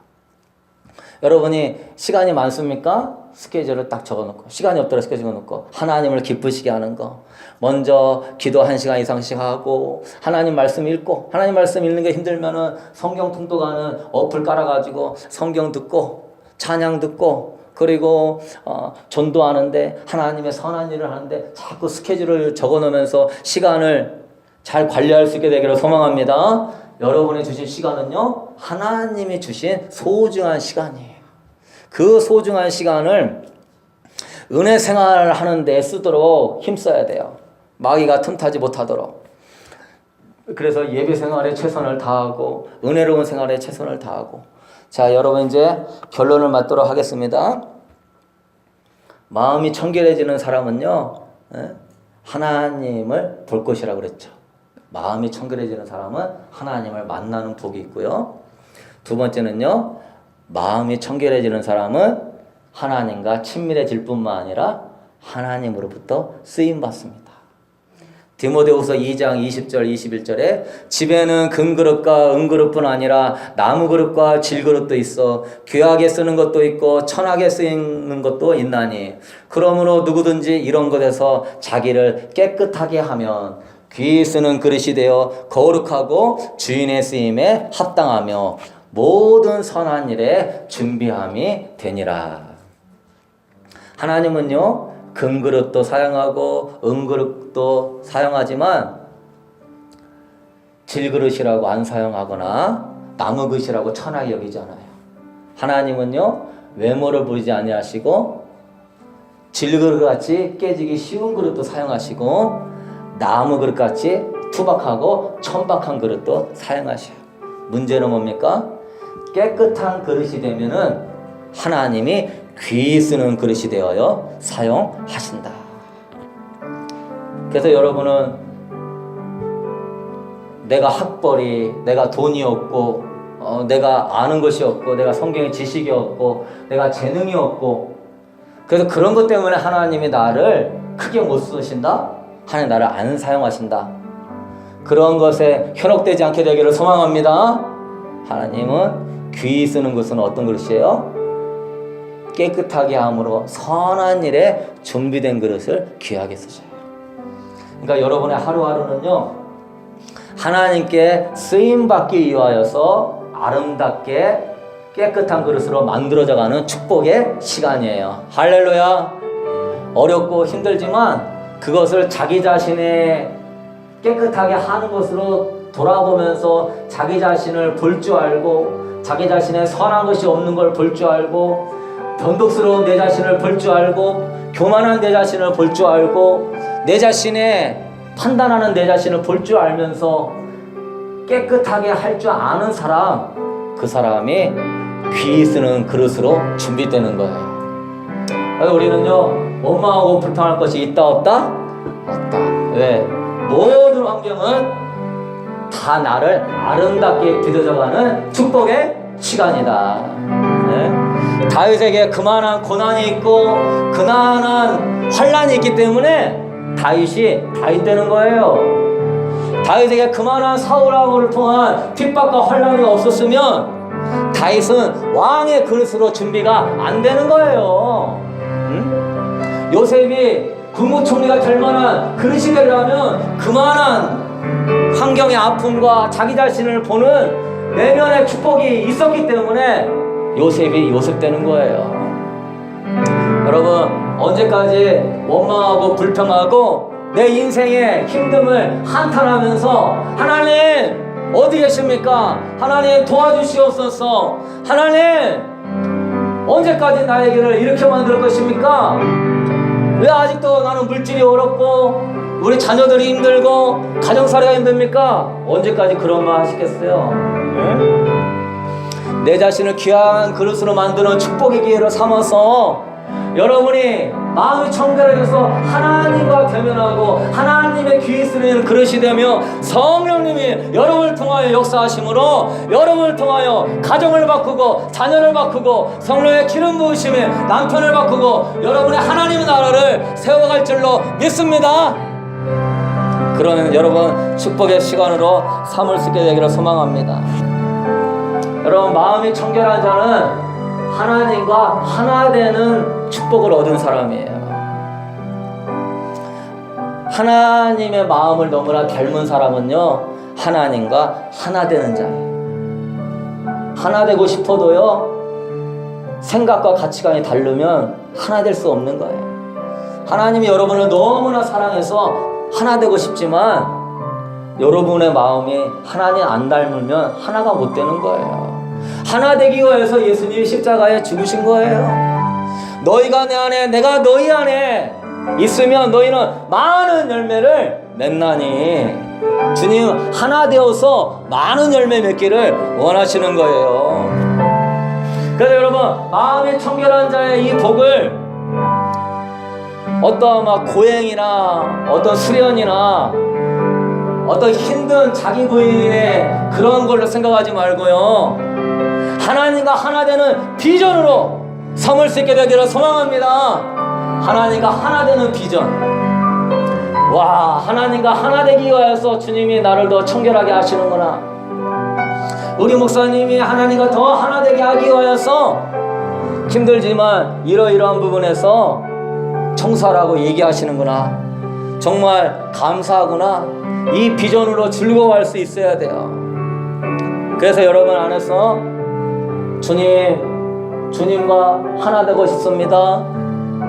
여러분이 시간이 많습니까? 스케줄을 딱 적어놓고 시간이 없더라 스케줄 적어놓고 하나님을 기쁘시게 하는 거 먼저 기도 1시간 이상씩 하고 하나님 말씀 읽고 하나님 말씀 읽는 게 힘들면은 성경 통독하는 어플 깔아가지고 성경 듣고 찬양 듣고 그리고 전도하는데 하나님의 선한 일을 하는데 자꾸 스케줄을 적어놓으면서 시간을 잘 관리할 수 있게 되기를 소망합니다. 여러분이 주신 시간은요 하나님이 주신 소중한 시간이에요. 그 소중한 시간을 은혜 생활을 하는 데 쓰도록 힘써야 돼요. 마귀가 틈타지 못하도록. 그래서 예배 생활에 최선을 다하고 은혜로운 생활에 최선을 다하고. 자, 여러분 이제 결론을 맞도록 하겠습니다. 마음이 청결해지는 사람은요 하나님을 볼 것이라고 그랬죠. 마음이 청결해지는 사람은 하나님을 만나는 복이 있고요. 두 번째는요. 마음이 청결해지는 사람은 하나님과 친밀해질 뿐만 아니라 하나님으로부터 쓰임받습니다. 디모데후서 2장 20절 21절에 집에는 금그릇과 은그릇뿐 아니라 나무그릇과 질그릇도 있어 귀하게 쓰는 것도 있고 천하게 쓰이는 것도 있나니 그러므로 누구든지 이런 것에서 자기를 깨끗하게 하면 귀 쓰는 그릇이 되어 거룩하고 주인의 쓰임에 합당하며 모든 선한 일에 준비함이 되니라. 하나님은요 금그릇도 사용하고 은그릇도 사용하지만 질그릇이라고 안 사용하거나 나무그릇이라고 천하게 여기지 않아요. 하나님은요 외모를 보지 아니하시고 질그릇같이 깨지기 쉬운 그릇도 사용하시고 나무그릇같이 투박하고 천박한 그릇도 사용하셔요. 문제는 뭡니까? 깨끗한 그릇이 되면은 하나님이 귀 쓰는 그릇이 되어요 사용하신다. 그래서 여러분은 내가 학벌이 내가 돈이 없고 내가 아는 것이 없고 내가 성경의 지식이 없고 내가 재능이 없고 그래서 그런 것 때문에 하나님이 나를 크게 못 쓰신다? 하나님 나를 안 사용하신다. 그런 것에 현혹되지 않게 되기를 소망합니다. 하나님은 귀히 쓰는 것은 어떤 그릇이에요? 깨끗하게 함으로 선한 일에 준비된 그릇을 귀하게 쓰셔요. 그러니까 여러분의 하루하루는요, 하나님께 쓰임받기 위하여서 아름답게 깨끗한 그릇으로 만들어져가는 축복의 시간이에요. 할렐루야. 어렵고 힘들지만 그것을 자기 자신의 깨끗하게 하는 것으로 돌아보면서 자기 자신을 볼 줄 알고 자기 자신의 선한 것이 없는 걸 볼 줄 알고 변덕스러운 내 자신을 볼 줄 알고 교만한 내 자신을 볼 줄 알고 내 자신의 판단하는 내 자신을 볼 줄 알면서 깨끗하게 할 줄 아는 사람, 그 사람이 귀히 쓰는 그릇으로 준비되는 거예요. 그래서 우리는요, 원망하고 불평할 것이 있다 없다? 없다. 왜? 모든 환경은 다 나를 아름답게 빚어져가는 축복의 시간이다. 네? 다윗에게 그만한 고난이 있고 그만한 환난이 있기 때문에 다윗이 다윗 되는 거예요. 다윗에게 그만한 사울왕을 통한 핍박과 환난이 없었으면 다윗은 왕의 그릇으로 준비가 안 되는 거예요. 응? 요셉이 국무총리가 될 만한 그릇이 되려면 그만한 환경의 아픔과 자기 자신을 보는 내면의 축복이 있었기 때문에 요셉이 요셉 되는 거예요. 여러분, 언제까지 원망하고 불평하고 내 인생의 힘듦을 한탄하면서 하나님 어디 계십니까? 하나님 도와주시옵소서. 하나님 언제까지 나의 길을 이렇게 만들 것입니까? 왜 아직도 나는 물질이 어렵고 우리 자녀들이 힘들고 가정살이가 힘듭니까? 언제까지 그런 말 하시겠어요? 네? 내 자신을 귀한 그릇으로 만드는 축복의 기회로 삼아서 여러분이 마음이 청결해져서 하나님과 대면하고 하나님의 귀히 쓰는 그릇이 되며 성령님이 여러분을 통하여 역사하심으로 여러분을 통하여 가정을 바꾸고 자녀를 바꾸고 성령의 기름 부으심에 남편을 바꾸고 여러분의 하나님의 나라를 세워갈 줄로 믿습니다. 그러면 여러분 축복의 시간으로 삼을 수 있게 되기를 소망합니다. 여러분, 마음이 청결한 자는 하나님과 하나 되는 축복을 얻은 사람이에요. 하나님의 마음을 너무나 닮은 사람은요, 하나님과 하나 되는 자예요. 하나 되고 싶어도요, 생각과 가치관이 다르면 하나 될 수 없는 거예요. 하나님이 여러분을 너무나 사랑해서 하나 되고 싶지만 여러분의 마음이 하나님 안 닮으면 하나가 못 되는 거예요. 하나 되기 위해서 예수님이 십자가에 죽으신 거예요. 너희가 내 안에 내가 너희 안에 있으면 너희는 많은 열매를 맺나니, 주님 하나 되어서 많은 열매 맺기를 원하시는 거예요. 그래서 여러분, 마음이 청결한 자의 이 복을 어떤 막 고행이나 어떤 수련이나 어떤 힘든 자기 부인의 그런 걸로 생각하지 말고요, 하나님과 하나 되는 비전으로 삼을 수 있게 되기를 소망합니다. 하나님과 하나 되는 비전. 와, 하나님과 하나 되기 위해서 주님이 나를 더 청결하게 하시는구나. 우리 목사님이 하나님과 더 하나 되게 하기 위해서 힘들지만 이러이러한 부분에서 청소하라고 얘기하시는구나. 정말 감사하구나. 이 비전으로 즐거워할 수 있어야 돼요. 그래서 여러분 안에서 주님과 하나 되고 싶습니다.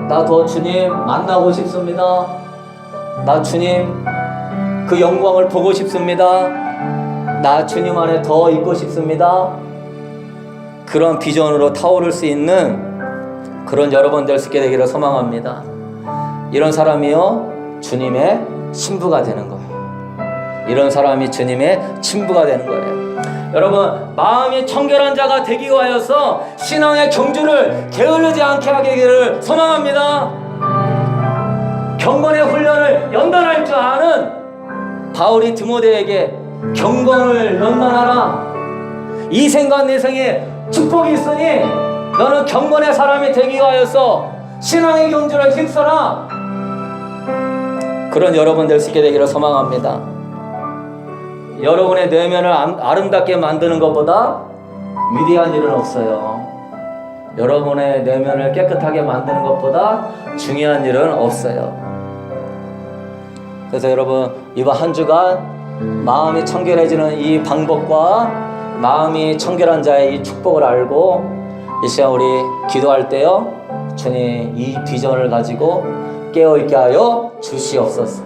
나 더 주님 만나고 싶습니다. 나 주님 그 영광을 보고 싶습니다. 나 주님 안에 더 있고 싶습니다. 그런 비전으로 타오를 수 있는 그런 여러분 될 수 있게 되기를 소망합니다. 이런 사람이요, 주님의 신부가 되는 거예요. 이런 사람이 주님의 친부가 되는 거예요. 여러분, 마음이 청결한 자가 되기 위하여서 신앙의 경주를 게을르지 않게 하기를 소망합니다. 경건의 훈련을 연단할 줄 아는 바울이 디모데에게 경건을 연단하라, 이 생과 내 생에 축복이 있으니 너는 경건의 사람이 되기 위하여서 신앙의 경주를 힘써라. 그런 여러분 될 수 있게 되기를 소망합니다. 여러분의 내면을 아름답게 만드는 것보다 위대한 일은 없어요. 여러분의 내면을 깨끗하게 만드는 것보다 중요한 일은 없어요. 그래서 여러분 이번 한 주간 마음이 청결해지는 이 방법과 마음이 청결한 자의 이 축복을 알고 이 시간 우리 기도할 때요, 주님 이 비전을 가지고 깨어있게 하여 주시옵소서.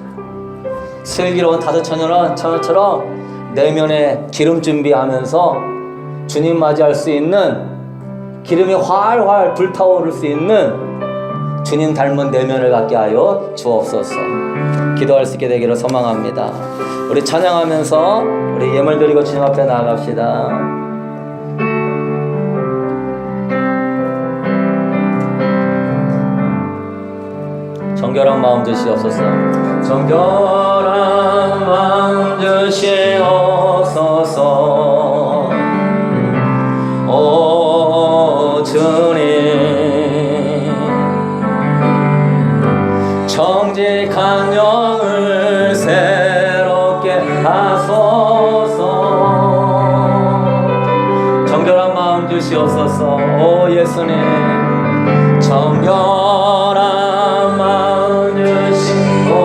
슬기로운 다섯처녀처럼 내면에 기름 준비하면서 주님 맞이할 수 있는, 기름이 활활 불타오를 수 있는 주님 닮은 내면을 갖게 하여 주옵소서. 기도할 수 있게 되기를 소망합니다. 우리 찬양하면서 우리 예물 드리고 주님 앞에 나아갑시다. 정결한 마음 주시옵소서. 정결한 마음 주시옵소서. 오 주님, 정직한 영을 새롭게 하소서. 정결한 마음 주시옵소서. 오 예수님, 정결한 마음 주시옵소서.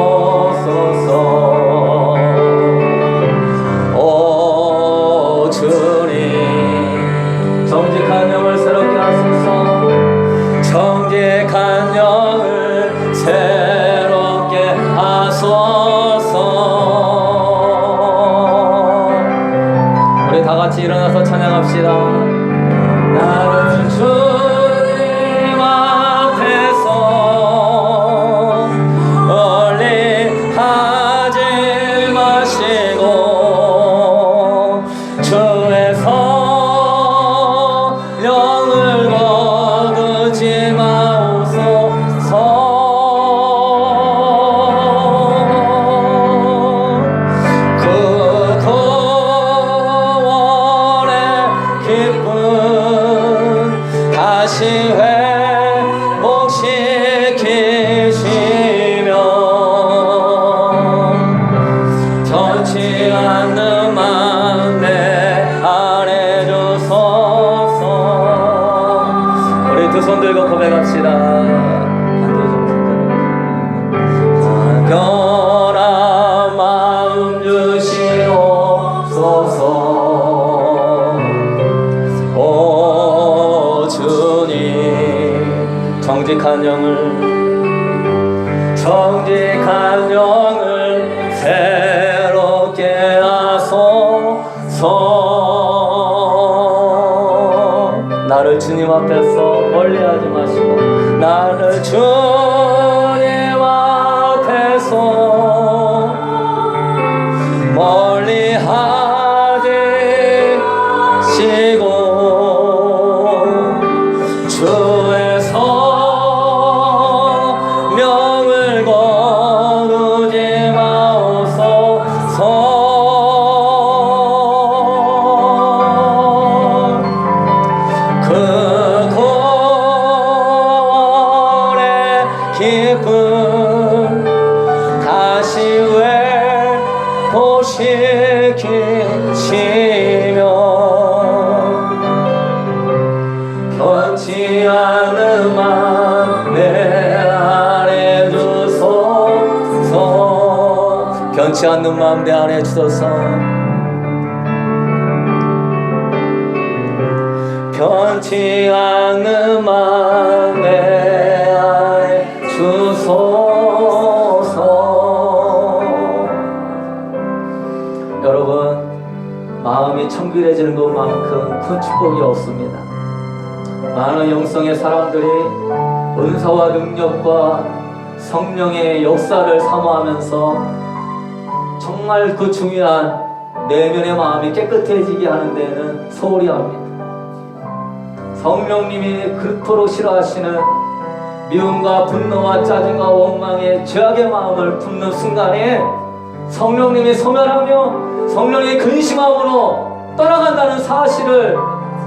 오 주님, 정직한 영을 새롭게 하소서. 정직한 영을 새롭게 하소서. 우리 다 같이 일어나서 찬양합시다. 나는 주님 앞에서 멀리 하지 마시고 주의 성령을 거두지 마옵소서. 그 구원의 기쁨 다시 회복시키시며 변치 않는 마음 내 안에 주소서. 우리 두 손 들고 고백합시다. 정결한 마음 주시옵소서. 오 주님, 정직한 영을 새롭게 하소서. 나를 주님 앞에서 멀리하지 마시고, 나를 주님 앞에서 멀리하지 마시고 주의 성령을 거두지 마옵소서. 그 구원의 기쁨 다시 회복시키시며 변치 않는 마음 내 안에 주소서. 변치 않는 마음 내 안에 주소서. 변치 않는 마음 내 안에 주소서. 여러분, 마음이 청결해지는 것만큼 큰 축복이 없습니다. 많은 영성의 사람들이 은사와 능력과 성령의 역사를 사모하면서 정말 그 중요한 내면의 마음이 깨끗해지게 하는 데는 소홀히 합니다. 성령님이 그토록 싫어하시는 미움과 분노와 짜증과 원망의 죄악의 마음을 품는 순간에 성령님이 소멸하며 성령의 근심함으로 떠나간다는 사실을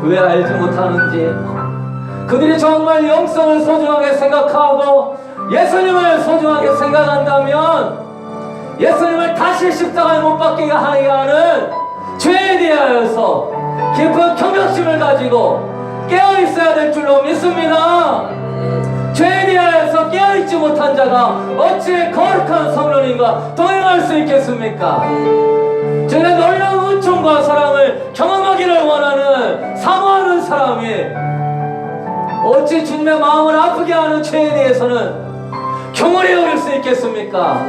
왜 알지 못하는지, 그들이 정말 영성을 소중하게 생각하고 예수님을 소중하게 생각한다면 예수님을 다시 십자가에 못 박히게 하게 하는 죄에 대하여서 깊은 경각심을 가지고 깨어있어야 될 줄로 믿습니다. 죄에 대하여서 깨어있지 못한 자가 어찌 거룩한 성령님과 동행할 수 있겠습니까? 주님의 놀라운 은총과 사랑을 경험하기를 원하는 사모하는 사람이 어찌 주님의 마음을 아프게 하는 죄에 대해서는 경홀히 여길 수 있겠습니까?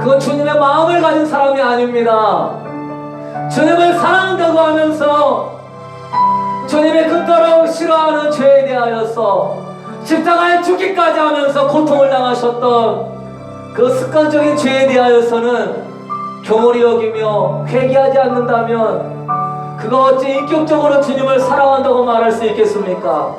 그건 주님의 마음을 가진 사람이 아닙니다. 주님을 사랑한다고 하면서 주님이 그토록 싫어하는 죄에 대하여서 십자가에 죽기까지 하면서 고통을 당하셨던 그 습관적인 죄에 대하여서는 경홀히 여기며 회개하지 않는다면 그거 어찌 인격적으로 주님을 사랑한다고 말할 수 있겠습니까?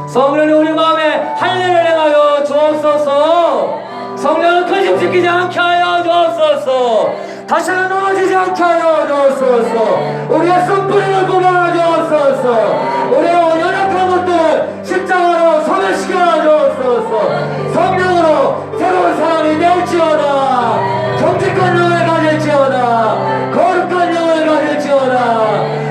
성령님 우리 마음에 할례를 행하여 주옵소서. 성령을 근심시키지 않게 하여 주옵소서. 다시는 넘어지지 않게 하여 주옵소서. 우리의 쓴뿌리를 뽑아 주옵소서. 우리의 연약한 것들을 십자가로 소멸시켜 주옵소서. 성령으로 새로운 사람이 될지어다. 정직한 영을 가질지어다. 거룩한 영을 가질지어다.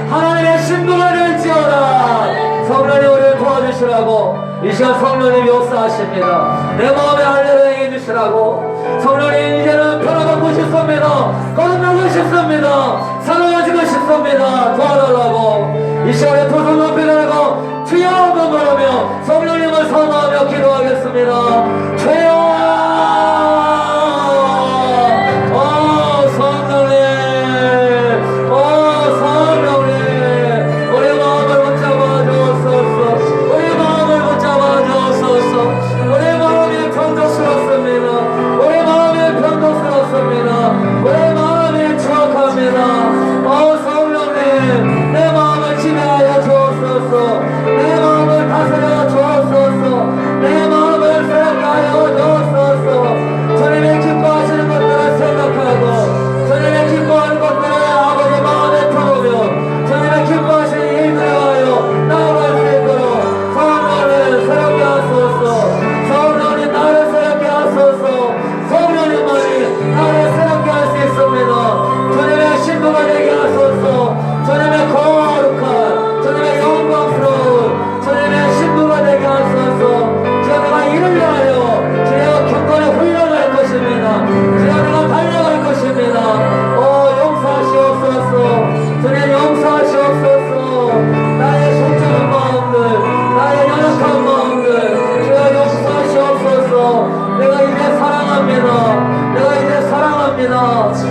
하나님의 신부가 될지어다. 성령님 우리를 도와주시라고 이 시간 성령님이 역사하십니다. 내 마음에 할례를 행해주시라고. 성령님 이제는 변화받고 싶습니다. 거듭나고 싶습니다. 사랑하시고 싶습니다. 도와달라고 이 시간에 두 손 높이 들고 주여 한번 부르며 성령님을 사모하며 기도하겠습니다. 주여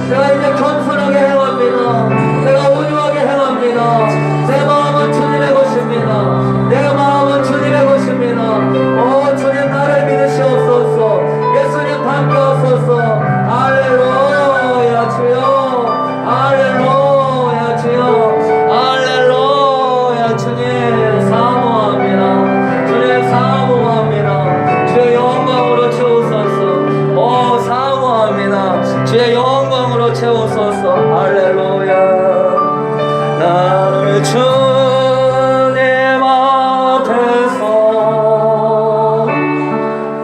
내가 이제 겸손하게 행합니다. 내가 온유하게 행합니다. 내 마음은 주님의 것입니다. 내 마음은 주님의 것입니다. 주님 나를 믿으시옵소서. 예수님 함께 하소서. 할렐루야 주여. 할렐루야 주여. 할렐루야 주님 사모합니다. 주님 사모합니다. 주의 영광으로 채우소서. 사모합니다. 주의 영광으로 채우소서. 할렐루야. 나를 주님 앞에서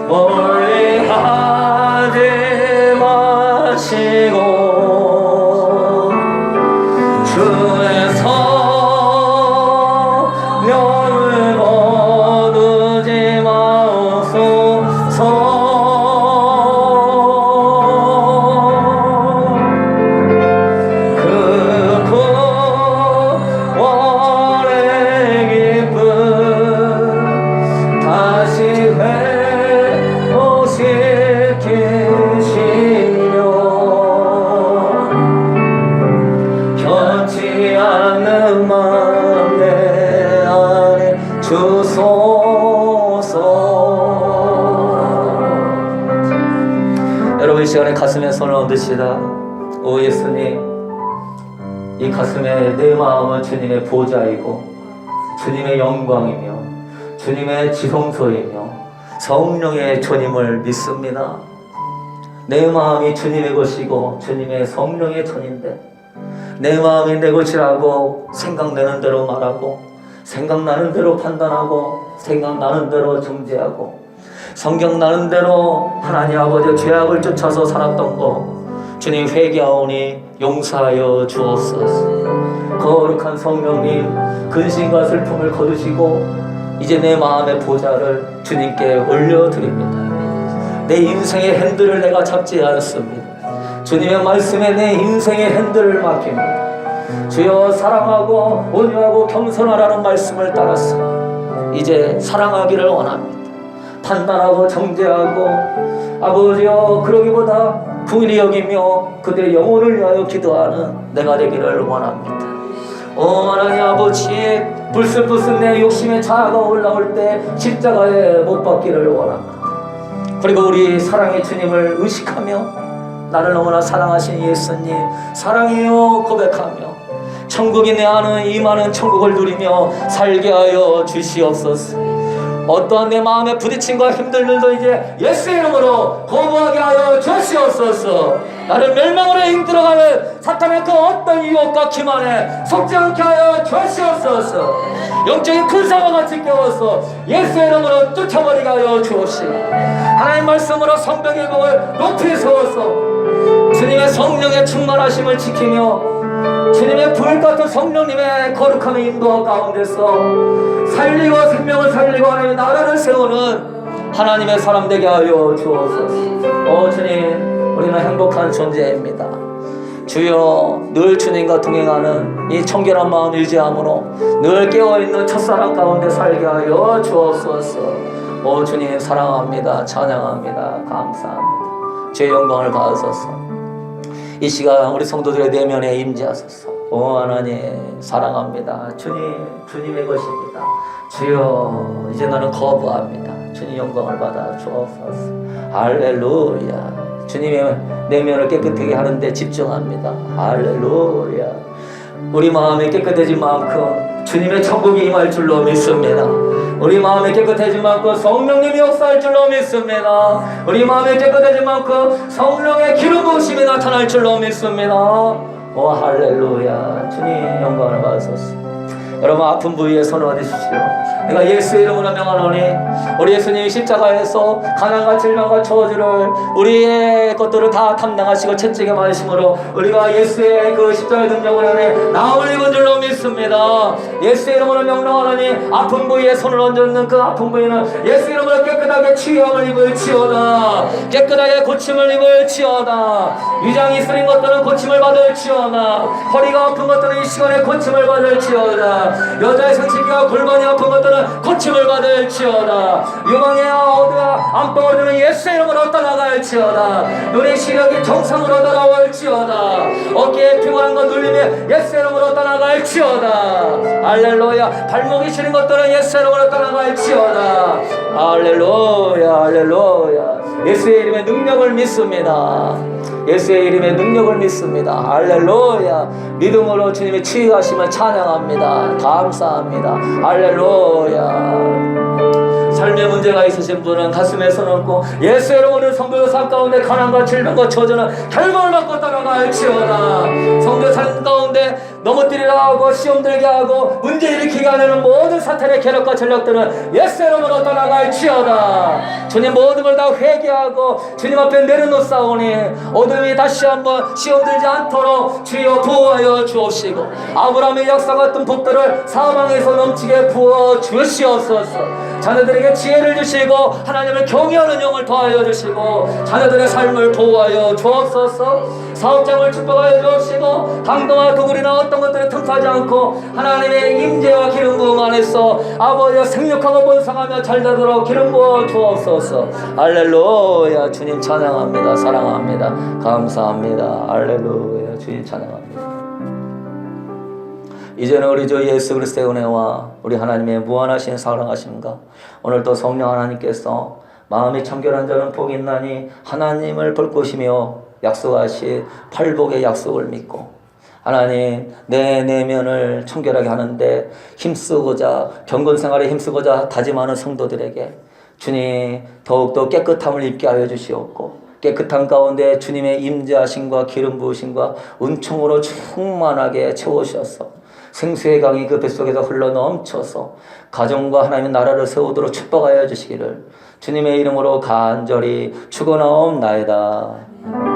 멀리 하지 마시고 주의 성령을 거두지 마옵소서. 여러분 이 시간에 가슴에 손을 얹으시다. 오 예수님, 이 가슴에 내 마음은 주님의 보좌이고 주님의 영광이며 주님의 지성소이며 성령의 주님을 믿습니다. 내 마음이 주님의 것이고 주님의 성령의 전인데 내 마음이 내 것이라고 생각나는 대로 말하고, 생각나는 대로 판단하고, 생각나는 대로 정죄하고, 성경나는 대로 하나님 아버지 죄악을 쫓아서 살았던 거 주님 회개하오니 용서하여 주옵소서. 거룩한 성령님, 근심과 슬픔을 거두시고 이제 내 마음의 보좌를 주님께 올려드립니다. 내 인생의 핸들을 내가 잡지 않았습니다. 주님의 말씀에 내 인생의 핸들을 맡깁니다. 주여, 사랑하고 온유하고 겸손하라는 말씀을 따라서 이제 사랑하기를 원합니다. 판단하고 정죄하고 아버지여 그러기보다 긍휼히 여기며 그들의 영혼을 위하여 기도하는 내가 되기를 원합니다. 하나님 아버지, 불쑥불쑥 내 욕심의 자아가 올라올 때 십자가에 못 박기를 원합니다. 그리고 우리 사랑의 주님을 의식하며 나를 너무나 사랑하신 예수님 사랑해요 고백하며 천국이 내 안에 임하는 천국을 누리며 살게 하여 주시옵소서. 어떠한 내 마음의 부딪힘과 힘든 일도 이제 예수의 이름으로 거부하게 하여 주시옵소서. 나를 멸망으로 힘들어가는 사탄의 그 어떤 유혹과 기만에 속지 않게 하여 주시옵소서. 영적인 큰 사과 같이 깨워서 예수의 이름으로 쫓아버리게 하여 주옵시고, 하나님 말씀으로 성벽의 복을 높이 세워서 주님의 성령의 충만하심을 지키며 주님의 불같은 성령님의 거룩함의 인도와 가운데서 살리고 생명을 살리고 하나님의 나라를 세우는 하나님의 사람 되게 하여 주옵소서. 주님, 우리는 행복한 존재입니다. 주여, 늘 주님과 동행하는 이 청결한 마음 의지함으로 늘 깨어있는 첫사랑 가운데 살게 하여 주옵소서. 주님 사랑합니다. 찬양합니다. 감사합니다. 주의 영광을 받으소서. 이 시간 우리 성도들의 내면에 임재하소서. 하나님 사랑합니다. 주님의 것입니다. 주여, 이제 나는 거부합니다. 주님 영광을 받아 주옵소서. 할렐루야. 주님의 내면을 깨끗하게 하는데 집중합니다. 할렐루야. 우리 마음이 깨끗해진 만큼 주님의 천국이 임할 줄로 믿습니다. 우리 마음이 깨끗해진 만큼 성령님이 역사할 줄로 믿습니다. 우리 마음이 깨끗해진 만큼 성령의 기름 부으심이 나타날 줄로 믿습니다. 할렐루야. 주님 영광을 받으소서. 여러분, 아픈 부위에 손을 얹으십시오. 내가 예수의 이름으로 명하노니 우리 예수님이 십자가에서 가난과 질병과 저주를 우리의 것들을 다 담당하시고 채찍에 맞으심으로 우리가 예수의 그 십자가의 능력을 안에 나을 입은 줄로 믿습니다. 예수의 이름으로 명령하노니 아픈 부위에 손을 얹는 그 아픈 부위는 예수 이름으로 깨끗하게 치유함을 입을지어다. 깨끗하게 고침을 입을지어다. 위장이 쓰린 것들은 고침을 받을지어다. 허리가 아픈 것들은 이 시간에 고침을 받을지어다. 여자의 생식기와 골반이 아픈 것들은 고침을 받을지어다. 유방이야 어디가 암덩어리는 예수의 이름으로 떠나갈지어다. 눈의 시력이 정상으로 돌아올지어다. 어깨에 피곤한 것 눌림이 예수의 이름으로 떠나갈지어다. 할렐루야. 발목이 시린 것들은 예수의 이름으로 떠나갈지어다. 할렐루야. 할렐루야. 예수의 이름의 능력을 믿습니다. 예수의 이름의 능력을 믿습니다. 할렐루야. 믿음으로 주님의 치유하심을 찬양합니다. 감사합니다. 할렐루야. 삶의 문제가 있으신 분은 가슴에 손 얹고 예수의 이름으로 성도의 삶 가운데 가난과 질병과 저주는 결박을 받고 따라갈지어다. 성도의 삶 가운데 넘어뜨리려 하고 시험 들게 하고 문제 일으키게 하는 모든 사탄의 계략과 전략들은 예수의 이름으로 떠나갈지어다. 주님 모든 걸 다 회개하고 주님 앞에 내려놓사오니 어둠이 다시 한번 시험 들지 않도록 주여 보호하여 주옵시고 아브라함의 역사 같은 복들을 사망에서 넘치게 부어 주시옵소서. 자녀들에게 지혜를 주시고 하나님을 경외하는 영을 더하여 주시고 자녀들의 삶을 보호하여 주옵소서. 사업장을 축복하여 주옵시고 강도와 도굴이나 어떤 것들을 틈타지 않고 하나님의 임재와 기름 부음 안에서 아버지와 생육하고 번성하며 잘 되도록 기름 부어 주옵소서. 할렐루야. 주님 찬양합니다. 사랑합니다. 감사합니다. 할렐루야. 주님 찬양합니다. 이제는 우리 주 예수 그리스도의 은혜와 우리 하나님의 무한하신 사랑하심과 오늘도 성령 하나님께서 마음이 청결한 자는 복이 있나니 하나님을 볼 것이며 약속하신 팔복의 약속을 믿고 하나님 내 내면을 청결하게 하는데 힘쓰고자 경건생활에 힘쓰고자 다짐하는 성도들에게 주님 더욱더 깨끗함을 입게 하여 주시옵고 깨끗한 가운데 주님의 임재하심과 기름 부으심과 은총으로 충만하게 채워주셔서 생수의 강이 그 뱃속에서 흘러 넘쳐서 가정과 하나님의 나라를 세우도록 축복하여 주시기를 주님의 이름으로 간절히 축원하옵나이다.